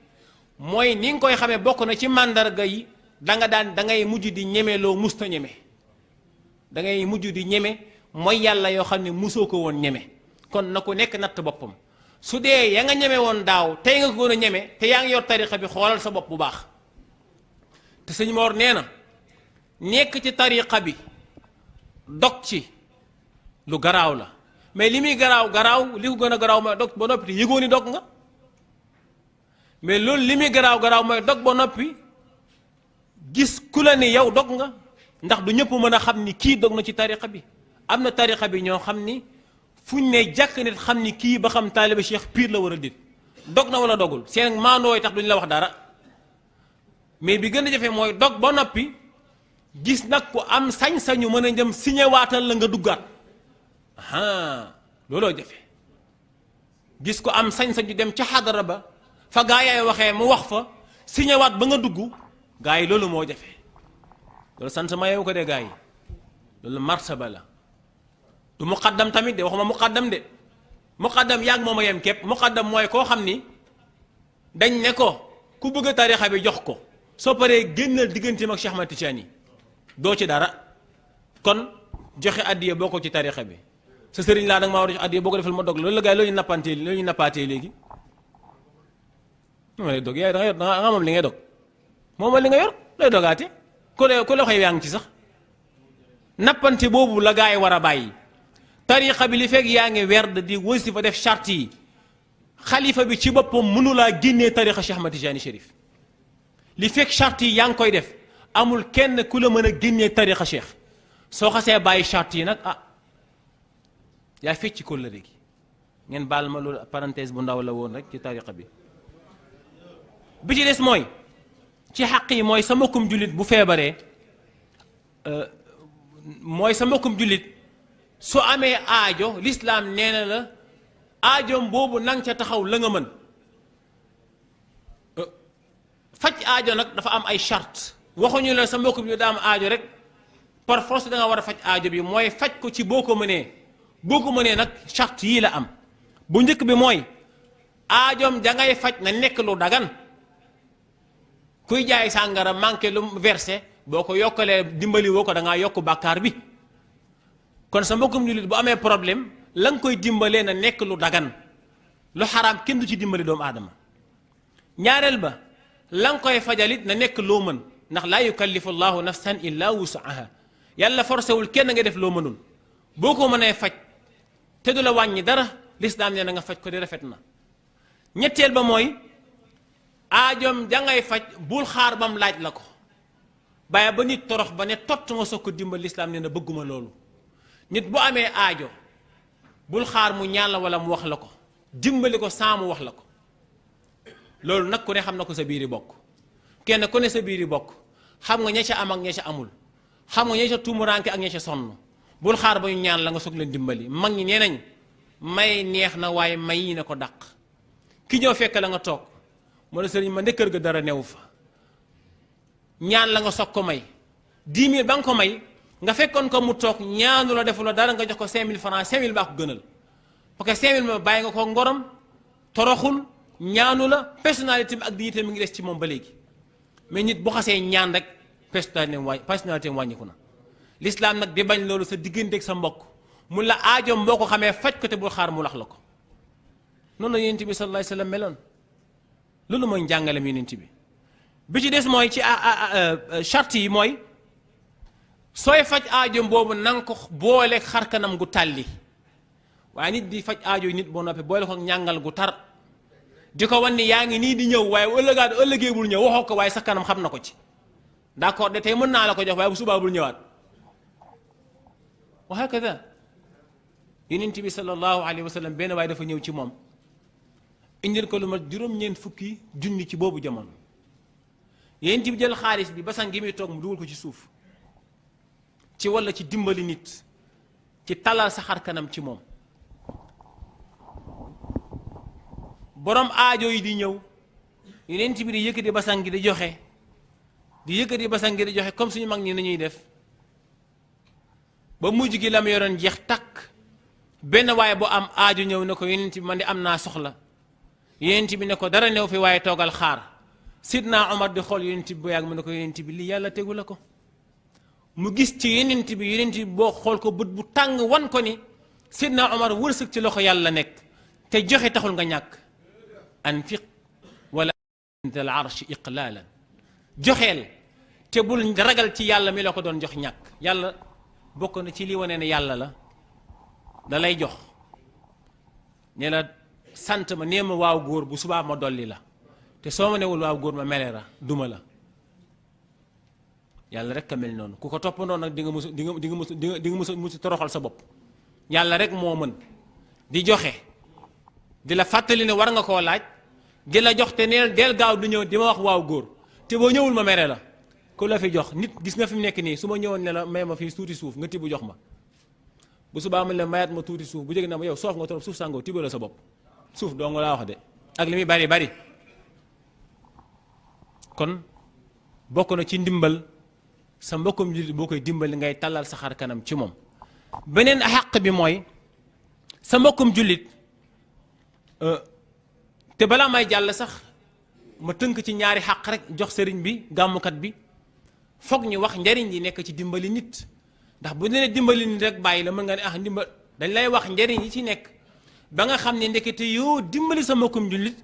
mooy ni nga koy xamee bokk na ci màndarga yi da ngay mujj di ñeme loo musta ñeme da ngay mujj di ñeme mooy yàlla yoo xam ne musoo ko woon ñeme kon na ko nekk natt boppam su dee ya nga ñeme woon daaw tey nga ko gën a ñeme te yaa ngi yor tariqa bi xoolal sa bopp bu baax te sëñ Mor nee na nekk ci tariqa bi dog ci lu garaaw la mais li muy garaaw li ko gën a garaaw mooy dog ba noppi te yëgoo ni dog nga mais loolu li muy garaaw mooy dog ba noppi gis ku la ni yow dog nga ndax du ñëpp mën a xam ni kii dog na ci tariqa bi am na tariqa bi ñoo xam ni fuñ ne jàkk nit xam ni kii ba xam taaliba cheikh pire la war a dit dog na wala dogul seen maandooy tax duñ la wax dara mais bi gën a jafe mooy dog ba noppi gis nag ku am sañ-sañu mën a dem signé waatal la nga duggaat looloo jafe gis ko am sañ-sañu dem ca xadara ba fa gaa yaay waxee mu wax fa signé waat ba nga dugg gaa yi loolu moo jafe loolu sant ma yow ko de gaa yi loolu martaba la du muqaddam tamit de waxuma muqaddam de muqaddam yàgg moom a yem képp muqaddam mooy koo xam ni dañ ne ko ku bëgg a tarixa bi jox ko soo paree génnal digganteem ak Cheikh Ahmad Tijaani doo ci dara kon joxe addiya boo ko ci tarixa bi sa sëriñ laa da nga maa war a jox addiya boo ko defal ma dog loolu la gaa yi loolu ñu nappaatee léegi ma lay dog yaay da nga moom li ngay dog moom li nga yor lay dogaate ku la xëy yaa ngi ci sax nappante boobu la gaa yi war a bàyyi tariqa bi li fekk yaa ngi werd di wasifa def charte yi xalifa bi ci boppam mënulaa génnee tariqa Cheikh Ahmad Tijaani Chérif li fekk charte yi yaa ngi koy def amul kenn ku la mën a génnee tariqa cheikh soo xasee bàyyi charte yi nag yaa fecc kóllëre gi ngeen baal ma loolu parenthèse bu ndaw la woon rek ci tariqa bi ci des mooy ci xaq yi mooy sa mbokkum jullit bu feebaree mooy sa mbokkum jullit su amee aajo lislaam nee na la aajoom boobu nang ca taxaw la nga mën faj aajo nag dafa am ay charte waxuñu la sa mbokkum jullit daa am aajo rek par force da nga war a faj aajo bi mooy faj ko ci boo ko mënee nag charte yii la am bu njëkk bi mooy aajoom da ngay faj na nekk lu dagan kuy jaay sàngara manqué lu versé boo ko yokkalee dimbali woo ko da ngaa yokk bàkkaar bi kon sa mbokkum jullit bu amee problème la nga koy dimbalee na nekk lu dagan lu xaraam kenn du ci dimbali doomu aadama ñaareel ba la nga koy fajalit na nekk loo mën ndax laa yukallifu llahu nafsan illa wusaha yàlla forcé wul kenn nga def loo mënul boo ko mënee faj te du la wàññi dara lislaam nee na nga faj ko di rafet na ñetteel ba mooy aajoom jangay faj bul xaar bam laaj la ko bàyyi ba nit torox ba ne tott nga soog ko dimbal lislaam nee na bëgguma loolu nit bu amee aajo bul xaar mu ñaan la wala mu wax la ko dimbali ko saa mu wax la ko loolu nag ku ne xam na ko sa biiri bokk kenn ku ne sa biiri bokk xam nga ña ca am ak ña ca amul xam nga ña ca tuumuranke ak ña ca sonn bul xaar ba ñu ñaan la nga soog leen dimbali mag ñi nee nañ may neex na waaye may yi ne ko dàq ki ñëw fekk la nga toog mu ne sëriñ ma ne kër ga dara newu fa ñaan la nga soog ko may 10 000 ba nga ko may nga fekkoon ko mu toog ñaanu la defu la dara nga jox ko 5 000 francs 5 000 baa ko gënal parce que 5 000 ma bàyyi nga ko ngorom toroxul ñaanu la personnalité bi ak dignité mi ngi des ci moom ba léegi mais nit bu xasee ñaan rek personnalité wàññiku na l'islam nag di bañ loolu sa digganteeg sa mbokk mun la aajoom boo ko xamee faj ko te bul xaar mu lax la ko noonu la yonent bi sallallahu alayhi wa sallam meloon loolu mooy njàngalem yonent bi ci des mooy ci charte yi mooy sooy faj aajoom boobu na nga ko boole xarkanam gu tàlli waaye nit di faj aajo nit boo noppee boole ko ñàngal gu tar di ko wan ni yaa ngi nii di ñëw waaye ëllëgee bul ñëw waxoo ko waaye sa kanam xam na ko ci d'accord de tey mën naa la ko jox waaye bu subaa bul ñëwaat wa hakada yonent bi sallallahu alayhi wa sallam benn waaye dafa ñëw ci moom indil ko lu ma juróom-ñeent fukki junni ci boobu jamono yonent bi jël xaalis bi basan gi muy toog mu dugal ko ci suuf ci walla ci dimbali nit ci talal sa xar kanam ci moom borom aajo yi di ñëw yonent bi di yëkkati basan gi di joxe comme suñu mag ñi nañuy def ba mujj gi la mu yoroon jeex takk benn waaye bu am aajo ñëw ne ko yonent bi man di am naa soxla yonent bi ne ko dara new fi waaye toogal xaar sidna Omar di xool yonent bi bu yàgg mu ne ko yonent bi lii yàlla tegu la ko mu gis ci yonent bi boo xool ko bët bu tàng wan ko ni sidna Omar wërsëg ci loxo yàlla nekk te joxe taxul nga ñàkk anfiq wala al arsh iqlaalan joxeel te bul ragal ci yàlla mi la ko doon jox ñàkk yàlla bokk na ci li wane ne yàlla la da lay jox ne la sant ma nee ma waaw góor bu subaa ma dolli la te soo ma newul waaw góor ma melera duma la yàlla rek a mel noonu ku ko toppandoo nag di nga mus toroxal sa bopp yàlla rek moo mën di joxe di la fàttali ne war nga koo laaj di la jox te neel del gaaw du ñëw di ma wax waaw góor te boo ñëwul ma mere la ku la fi jox nit gis nga fi mu nekk nii su ma ñëwoon ne la may ma fii tuuti suuf nga tibb jox ma bu subaa ma la mayaat ma tuuti suuf bu jege na ma yow soof nga trop suuf sàngoo tibb la sa bopp suuf doo nga laa wax de ak li muy bari bari kon bokk na ci ndimbal sa mbokkum jullit boo koy dimbali ngay tàllal sa xar kanam ci moom beneen xàq bi mooy sa mbokkum jullit te balaa may jàll sax ma tënk ci ñaari xàq rek jox sëriñ bi gàmmukat bi foog ñu wax njariñ yi nekk ci dimbali nit ndax bu nee dimbali nit rek bàyyi la mën nga ne ndimbal dañ lay wax njariñ yi ci nekk ba nga xam ne ndekete yoo dimbali sa mbokkum jullit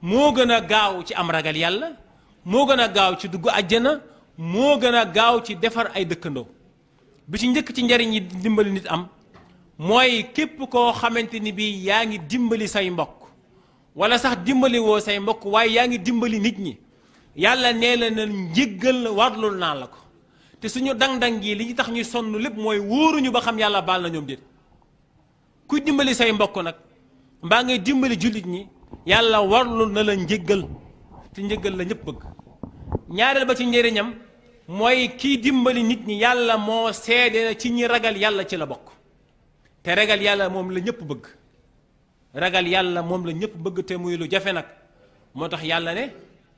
moo gën a gaaw ci am ragal yàlla moo gën a gaaw ci dugg àjjana moo gën a gaaw ci defar ay dëkkandoo bi ci njëkk ci njariñ yi dimbali nit am mooy képp koo xamante ni bii yaa ngi dimbali say mbokk wala sax dimbali woo say mbokk waaye yaa ngi dimbali nit ñi yàlla nee la na njéggal warlul naa la ko te suñu dang-dang gi li ñu tax ñuy sonn lépp mooy wóoruñu ba xam yàlla baal na ñoom déet. kuy dimbali say mbokk nag mbaa ngay dimbali jullit ñi yàlla warlu na la njëggal te njëggal la ñëpp bëgg. ñaareel ba ci njëriñam mooy kii dimbali nit ñi yàlla moo seede ci ñi ragal yàlla ci la bokk te ragal yàlla moom la ñëpp bëgg. ragal yàlla moom la ñëpp bëgg te muy lu jafe nag moo tax yàlla ne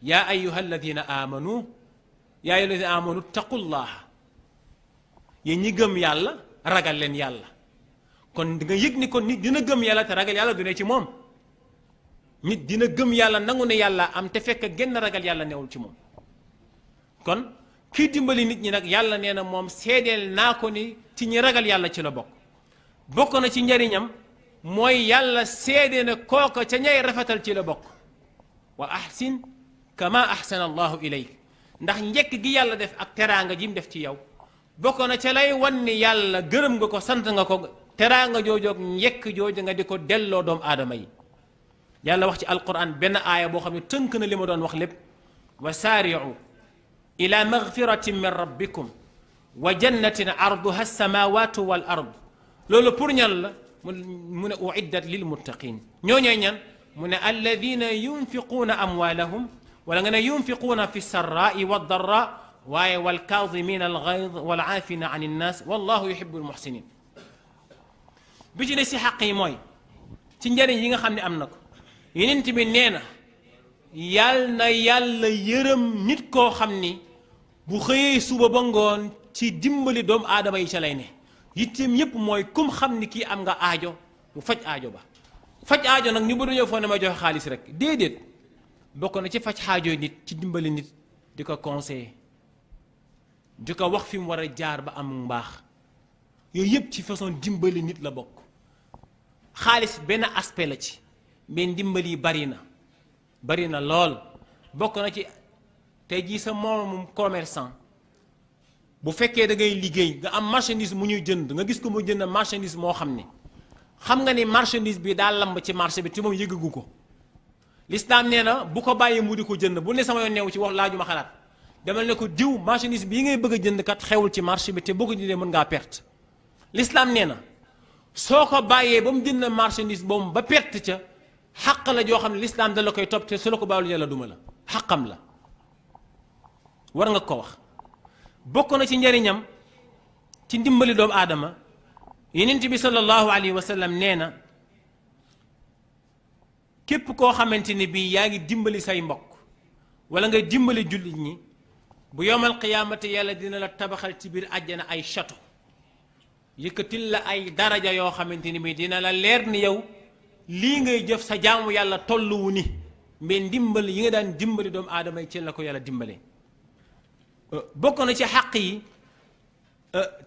yaa ayyuha alladina amanu yaa ayyuha alladina amanu taqullaha yéen ñi gëm yàlla ragal leen yàlla. kon di nga yëg ni kon nit dina gëm yàlla te ragal yàlla du ne ci moom. nit dina gëm yàlla nangu ne yàlla am te fekk genn ragal yàlla newul ci moom. kon kii dimbali nit ñi nag yàlla nee na moom seedeel naa ko ni ci ñi ragal yàlla ci la bokk. bokk na ci njariñam mooy yàlla seede ne kooka ca ñay rafetal ci la bokk. wa ahsin kama ahsana allahu ilayk ndax njëkk gi yàlla def ak teraanga ji mu def ci yow bokk na ca lay wan ni yàlla gërëm nga ko sant nga ko teraanga joojoog njëkk jooju nga di ko delloo doomu aadama yi. yàlla wax ci alquran benn aaya boo xam ne tënk na li ma doon wax lépp wa saari'u ila magfiratin min rabbikum wa jannatin arduha alsamawatu wal ard loolu pour ñan la mu ne uiddat lil muttaqin ñooñooy ñan mu ne alladina yunfiquuna amwalahum wala nga ne yunfiquuna fi sarraai wa darra waaye wal kaazimina al ghayd wal aafina an innas wallahu yuhibbu al muhsinin bi ci des si xaq yi mooy ci njëriñ yi nga xam ne am na ko yenent bi nee na yàlla yërëm nit koo xam ni bu xëyee suba ba ngoon ci dimbali doomu aadama yi ca lay ne yitteem yépp mooy kum xam ni kii am nga aajo mu faj aajo ba. faj aajo nag ñu bëri ñëw foo ne ma joxe xaalis rek déedéet bokk na ci faj aajo nit ci dimbali nit di ko conseiller di ko wax fi mu war a jaar ba am mbaax yooyu yëpp ci façon dimbali nit la bokk. xaalis benn aspect la ci mais ndimbal yi bari na lool bokk na ci tey jii sa moomum commerçant bu fekkee da ngay liggéey nga am marchandise mu ñuy jënd nga gis ko mu jënd marchandise moo xam ni xam nga ni marchandise bi daa lamb ci marché bi te moom yëgagu ko l'islam nee na bu ko bàyyi mu di ko jënd bu ne sama yoon neew ci wax laaju ma xalaat demal ne ko diw marchandise bii ngay bëgg a jënd kat xewul ci marché bi te boo ko jëndee mën ngaa perte. l'islam nee na soo ko bàyyee ba mu jënd marchandise boobu ba perte ca xaq la joo xam ne l'islam da la koy topp te su la ko bàyyul yàlla duma la xaqam la war nga ko wax. bokk na ci njariñam ci ndimbali doomu aadama yonent bi sallallahu alayhi wa sallam nee na képp koo xamante ni bii yaa ngi dimbali say mbokk wala nga dimbali jullit ñi bu yowmal qiyaamati yàlla dina la tabaxal ci biir àjjana ay château yëkkatil la ay daraja yoo xamante ni bii dina la leer ni yow lii ngay jëf sa jaamu yàlla tolluwu ni mais ndimbal yi nga daan dimbali doomu aadama yi ci la ko yàlla dimbalee. bokk na ci xàq yi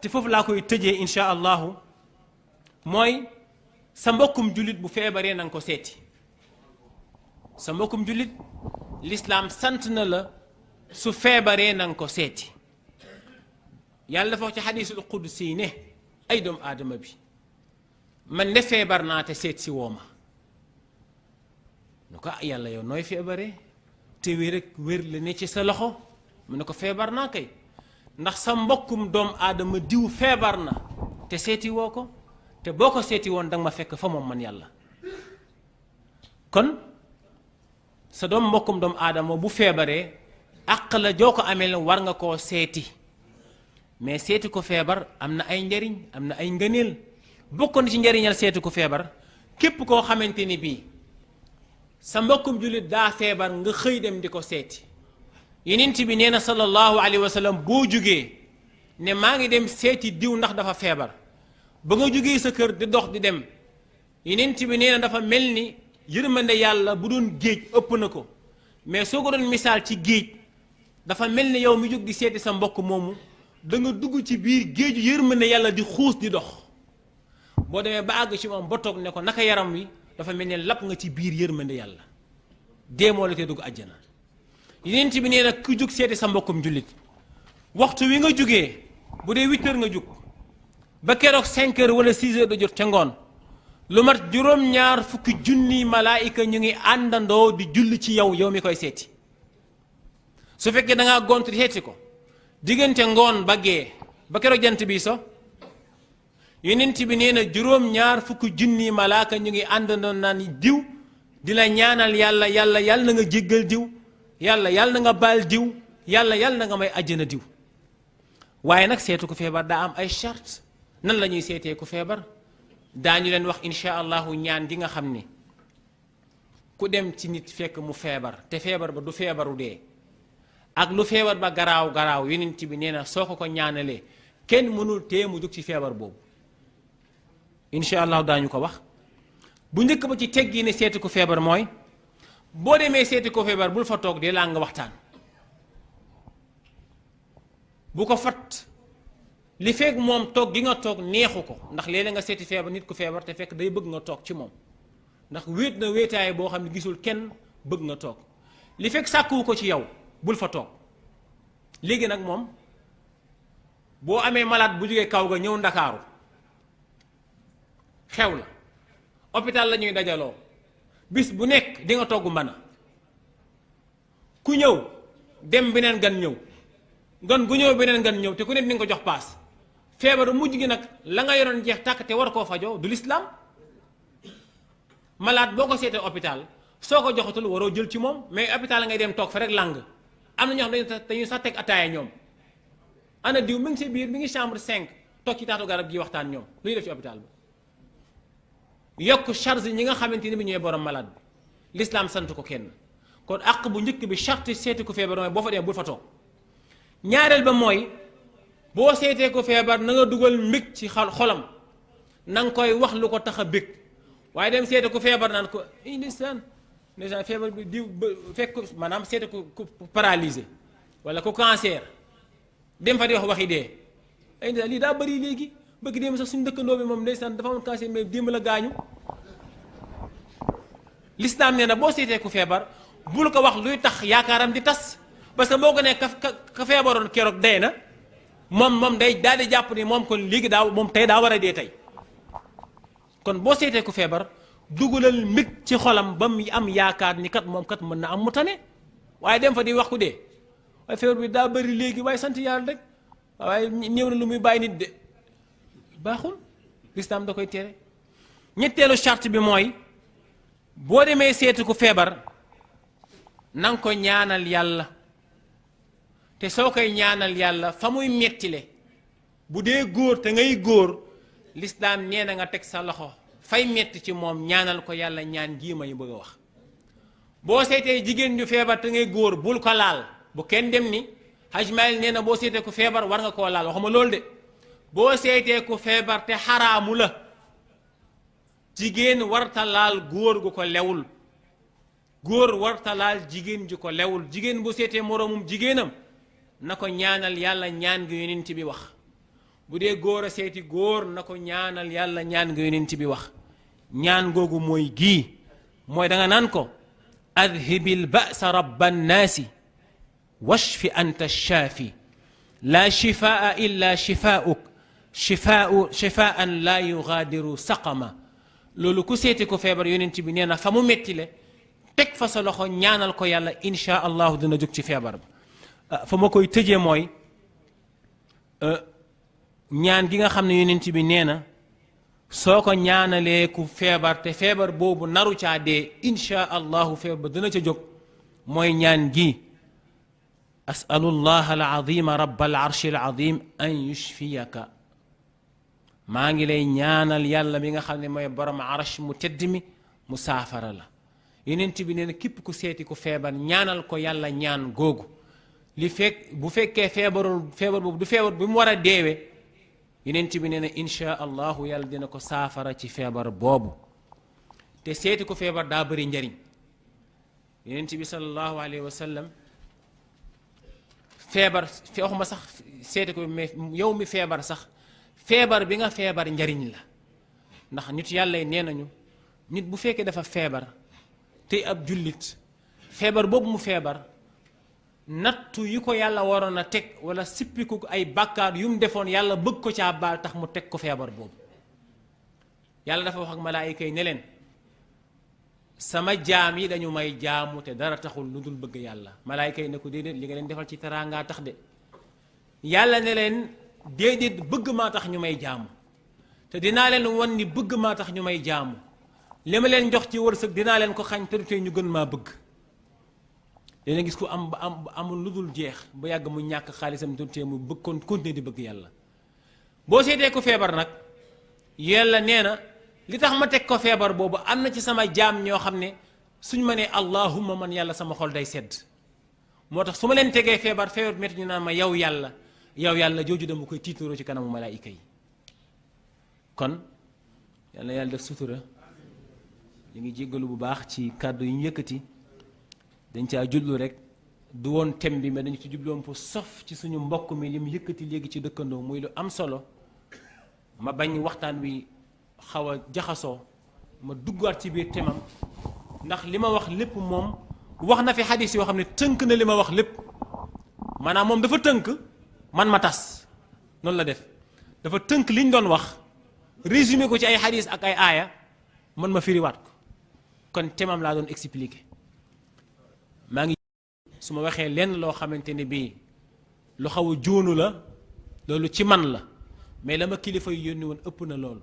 te foofu laa koy tëjee insha allahu mooy sa mbokkum jullit bu feebaree na nga ko seeti. sa mbokkum jullit l'islam sant na la su feebaree na nga ko seeti yàlla dafa wax ci xadiisul qudsi ne ay doomu aadama bi man de feebar naa te seet si woo ma nu ko yàlla yow nooy feebaree te wér la ne ci sa loxo mu ne ko feebar naa kay ndax sa mbokkum doomu aadama diw feebar na te seeti woo ko te boo ko seeti woon danga ma fekk fa moom man yàlla. kon sa doom mbokkum doomu aadama bu feebaree àq la joo ko amee la war nga koo seeti mais seeti ko feebar am na ay njariñ am na ay ngëneel bokk na ci njariñal seeti ko feebar képp koo xamante ni bii sa mbokkum jullit daa feebar nga xëy dem di ko seeti. yonent bi nee na sallallahu alayhi wa sallam boo jugee ne maa ngi dem seeti diw ndax dafa feebar ba nga jugee sa kër di dox di dem yonent bi nee na dafa mel ni yërmande yàlla bu doon géej ëpp na ko mais soo ko doon misaal ci géej dafa mel ni yow mi jóg di seeti sa mbokk moomu da nga dugg ci biir géeju yërmande yàlla di xuus di dox boo demee ba àgg ci moom ba toog ne ko naka yaram wi dafa mel ni lapp nga ci biir yërmande yàlla dee moo la tee dugg àjjana. yonent bi nee na ku jug seeti sa mbokkum jullit waxtu wi nga jugee bu dee 8 heures nga jug ba keroog 5 heures wala 6 heures da jot ca ngoon lu mat juróom-ñaar fukki junni malaayika ñu ngi àndandoo di julli ci yow mi koy seeti su fekkee da ngaa gont di seeti ko diggante ngoon ba gee ba keroog jant bi so yonent bi nee na juróom-ñaar fukki junni malaaka ñu ngi àndandoo naan diw di la ñaanal yàlla yàlla yàlla na nga jéggal diw yàlla yàlla na nga baal diw yàlla yàlla na nga may àjjana diw. waaye nag seetu ku feebar daa am ay charte nan la ñuy seetee ku feebar daañu leen wax insha allahu ñaan gi nga xam ni ku dem ci nit fekk mu feebar te feebar ba du feebaru dee ak lu feebar ba garaaw garaaw yonent bi nee na soo ko ñaanalee kenn mënul tee mu jóg ci feebar boobu insha allahu daañu ko wax. bu njëkk ba ci teggi ne seeti ku feebar mooy boo demee seeti ku feebar bul fa toog de laa nga waxtaan bu ko fat li fekk moom toog gi nga toog neexu ko ndax léeg-léeg nga seeti feebar nit ku feebar te fekk day bëgg nga toog ci moom ndax wéet na wéetaay boo xam ne gisul kenn bëgg nga toog li fekk sàkkuwu ko ci yow bul fa toog. léegi nag moom boo amee malade bu jógee kaw ga ñëw ndakaaru xew la hôpital la ñuy dajaloo bis bu nekk di nga togg mbana ku ñëw dem beneen gan ñëw gan gu ñëw beneen gan ñëw te ku nekk ni nga ko jox paas feebaru mujj gi nag la nga yoroon jeex tàkk te war koo fajoo du lislaam malade boo ko seetee hôpital soo ko joxatul waroo jël ci moom mais hôpital ngay dem toog fa rek làng am na ñoo xam dañuy sax teg ataaya ñoom ana diw mi ngi si biir mi ngi chambre 5 toog ci taatu garab gi waxtaan ñoom lu ñuy def ci hôpital bi yokk charge ñi nga xamante ni bi ñooy borom malade bi l'islam sant ko kenn kon àq bu njëkk bi charte seeti ko feebar mooy boo fa dem bul fa toog ñaareel ba mooy boo seetee ko feebar na nga dugal mbég ci xolam na nga koy wax lu ko tax a bég waaye dem seete ko feebar naan ko ndeysaan feebar bi diw fekk maanaam seete ku paralysé wala ku cancer dem fa di wax waxi dee ay ndeysaan lii daa bëri léegi bëgg dem sax suñu dëkkandoo bi moom ndeysaan dafa amoon cancer mais démb la gaañu. l'islam nee na boo seetee ku feebar bul ko wax luy tax yaakaaram di tas parce que boo ko nee ka feebaroon keroog dee na moom day daal di jàpp ni moom kon léegi moom tey daa war a dee tey kon boo seetee ku feebar dugalal mbég ci xolam ba mu am yaakaar ni kat moom kat mën na am mu tane waaye dem fa di wax ku dee waaye feebar bi daa bëri léegi waaye sant yàlla rek waaye néew na lu muy bàyyi nit de baaxul lislaam da koy tere. ñetteelu charte bi mooy boo demee seeti ku feebar na nga ko ñaanal yàlla te soo koy ñaanal yàlla fa muy mettile bu dee góor te ngay góor lislaam nee na nga teg sa loxo fay metti ci moom ñaanal ko yàlla ñaan gii may bëgg a wax. boo seetee jigéen ju feebar te ngay góor bul ko laal bu kenn dem ni Haj Maalik nee na boo seetee ku feebar war nga koo laal waxuma loolu de boo seetee ku feebar te xaraamu la jigéen warta laal góor gu ko lewul góor warta laal jigéen ju ko lewul jigéen bu seetee moroomum jigéenam na ko ñaanal yàlla ñaan gi yonent bi wax bu dee góor a seeti góor na ko ñaanal yàlla ñaan gi yonent bi wax ñaan googu mooy gii mooy da nga naan ko adhibil ba'sa rabban naasi washfi anta shaafi laa shifaa illa shifaa'uk shifaan laa yugaadiru saqama loolu ku seeti ko feebar yonent bi nee na fa mu metti le teg fa sa loxo ñaanal ko yàlla insha allahu dina jóg ci feebar ba fa ma koy tëjee mooy ñaan gi nga xam ne yonent bi nee na soo ko ñaanalee ku feebar te feebar boobu naru caa dee insha allahu feebar ba dina ca jóg mooy ñaan gi asalullah alazima rabbal arshi alazim an yushfiyaka maa ngi lay ñaanal yàlla mi nga xam ne mooy borom arash mu tedd mi mu saafara la yonent bi nee na képp ku seeti ku feebar ñaanal ko yàlla ñaan googu li fekk bu fekkee feebar boobu du feebar bi mu war a deewee yonent bi nee na insha allahu yàlla dina ko saafara ci feebar boobu te seeti ku feebar daa bëri njariñ yonent bi sallallahu alayhi wa sallam feebar waxuma sax seeti ko mais yow mi feebar sax feebar bi nga feebar njariñ la ndax nit yàlla nee nañu nit bu fekkee dafa feebar te ab jullit feebar boobu mu feebar nattu yi ko yàlla waroon a teg wala sippiku ay bàkkaar yu mu defoon yàlla bëgg ko caa baal tax mu teg ko feebar boobu yàlla dafa wax ak malaayika yi ne leen sama jaam yi dañu may jaamu te dara taxul lu dul bëgg yàlla malaayika yi ne ko déedéet li nga leen defal ci teraanga tax de yàlla ne leen déedéet bëgg maa tax ñu may jaamu te dinaa leen wan ni bëgg maa tax ñu may jaamu li ma leen jox ci wërsëg dinaa leen ko xañ te du tee ñu gën maa bëgg. léeg gis ku am amul lu dul jeex ba yàgg mu ñàkk xaalisam du tee mu bëgg kon continuer di bëgg yàlla. boo seetee ko feebar nag yàlla nee na li tax ma teg ko feebar boobu am na ci sama jaam ñoo xam ne suñ ma nee allahumma man yàlla sama xol day sedd moo tax su ma leen tegee feebar métti ñu naan ma yow yàlla jooju dama koy tiitaroo ci kanamu malaayika yi. kon yàlla yàlla def sutura ñu ngi jéggalu bu baax ci kàddu yi ñu yëkkati dañ caa jublu rek du woon thème bi mais dañu ci jubloon pour sof ci suñu mbokk mi li mu yëkkati léegi ci dëkkandoo muy lu am solo ma bañ waxtaan wi xaw a jaxasoo ma duggaat ci biir temam ndax li ma wax lépp moom wax na fi xadis yoo xam ne tënk na li ma wax lépp maanaam moom dafa tënk man ma tas noonu la def dafa tënk liñ doon wax résumé ko ci ay xadis ak ay aaya man ma firiwaat ko kon temam laa doon expliquer maa ngi su ma waxee lenn loo xamante ne bii lu xaw a jóonu la loolu ci man la mais la ma kilifa yu yónni woon ëpp na loolu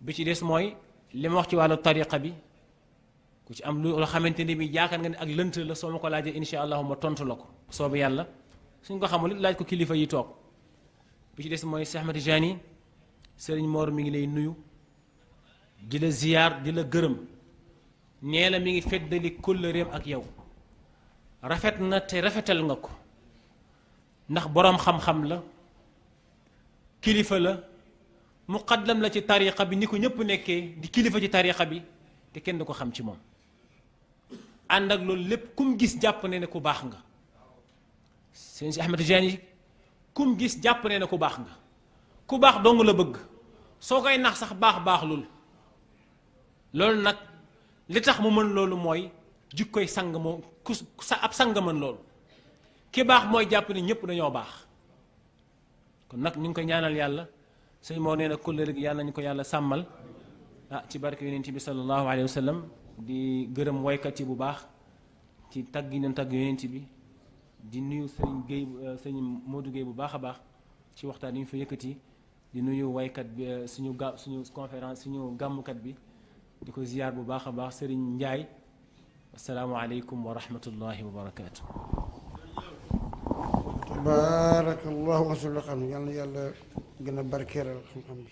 bi ci des mooy li ma wax ci wàllu tariqa bi ku ci am loo xamante ne bii yaakaar nga ne ak lënt la soo ma ko laajee insha allahu ma tontu la ko soobu yàlla suñ ko xamul it laaj ko kilifa yi toog bi ci des mooy Cheikh Ahmed Tidiane Sëriñ Mor mi ngi lay nuyu di la ziyaar di la gërëm nee la mi ngi feddali kóllëreem ak yow rafet na te rafetal nga ko ndax boroom xam-xam la kilifa la muqaddam la ci tariqa bi ni ko ñëpp nekkee di kilifa ci tariqa bi te kenn du ko xam ci moom ànd ak loolu lépp kum gis jàpp ne ku baax nga sëñ si Ahmed Tidiane kum gis jàpp ne ku baax nga ku baax dong la bëgg soo koy nax sax baax loolu nag li tax mu mën loolu mooy jikkoy sang moom ku sa ab sang mën loolu ki baax mooy jàpp ne ñëpp dañoo baax kon nag ñu ngi koy ñaanal yàlla sëñ moo nee na kóllëre gi yàlla ñu ko yàlla sàmmal ci barke yonent bi sallallahu alayhi wa sallam di gërëm woykat yi bu baax ci tagg yi ñu tagg yonent bi di nuyu sëñ Guèye sëñ Modou Guèye bu baax a baax ci waxtaan yi ñu fa yëkkati di nuyu woykat bi suñu conférence suñu gàmmukat bi di ko ziyaar bu baax a baax Serigne Ndiaye asalaamaaleykum wa rahmatullahi wa barakaatu. baarakallahu wa sallam yal na yàlla gën a barkeeral xam-xam bi.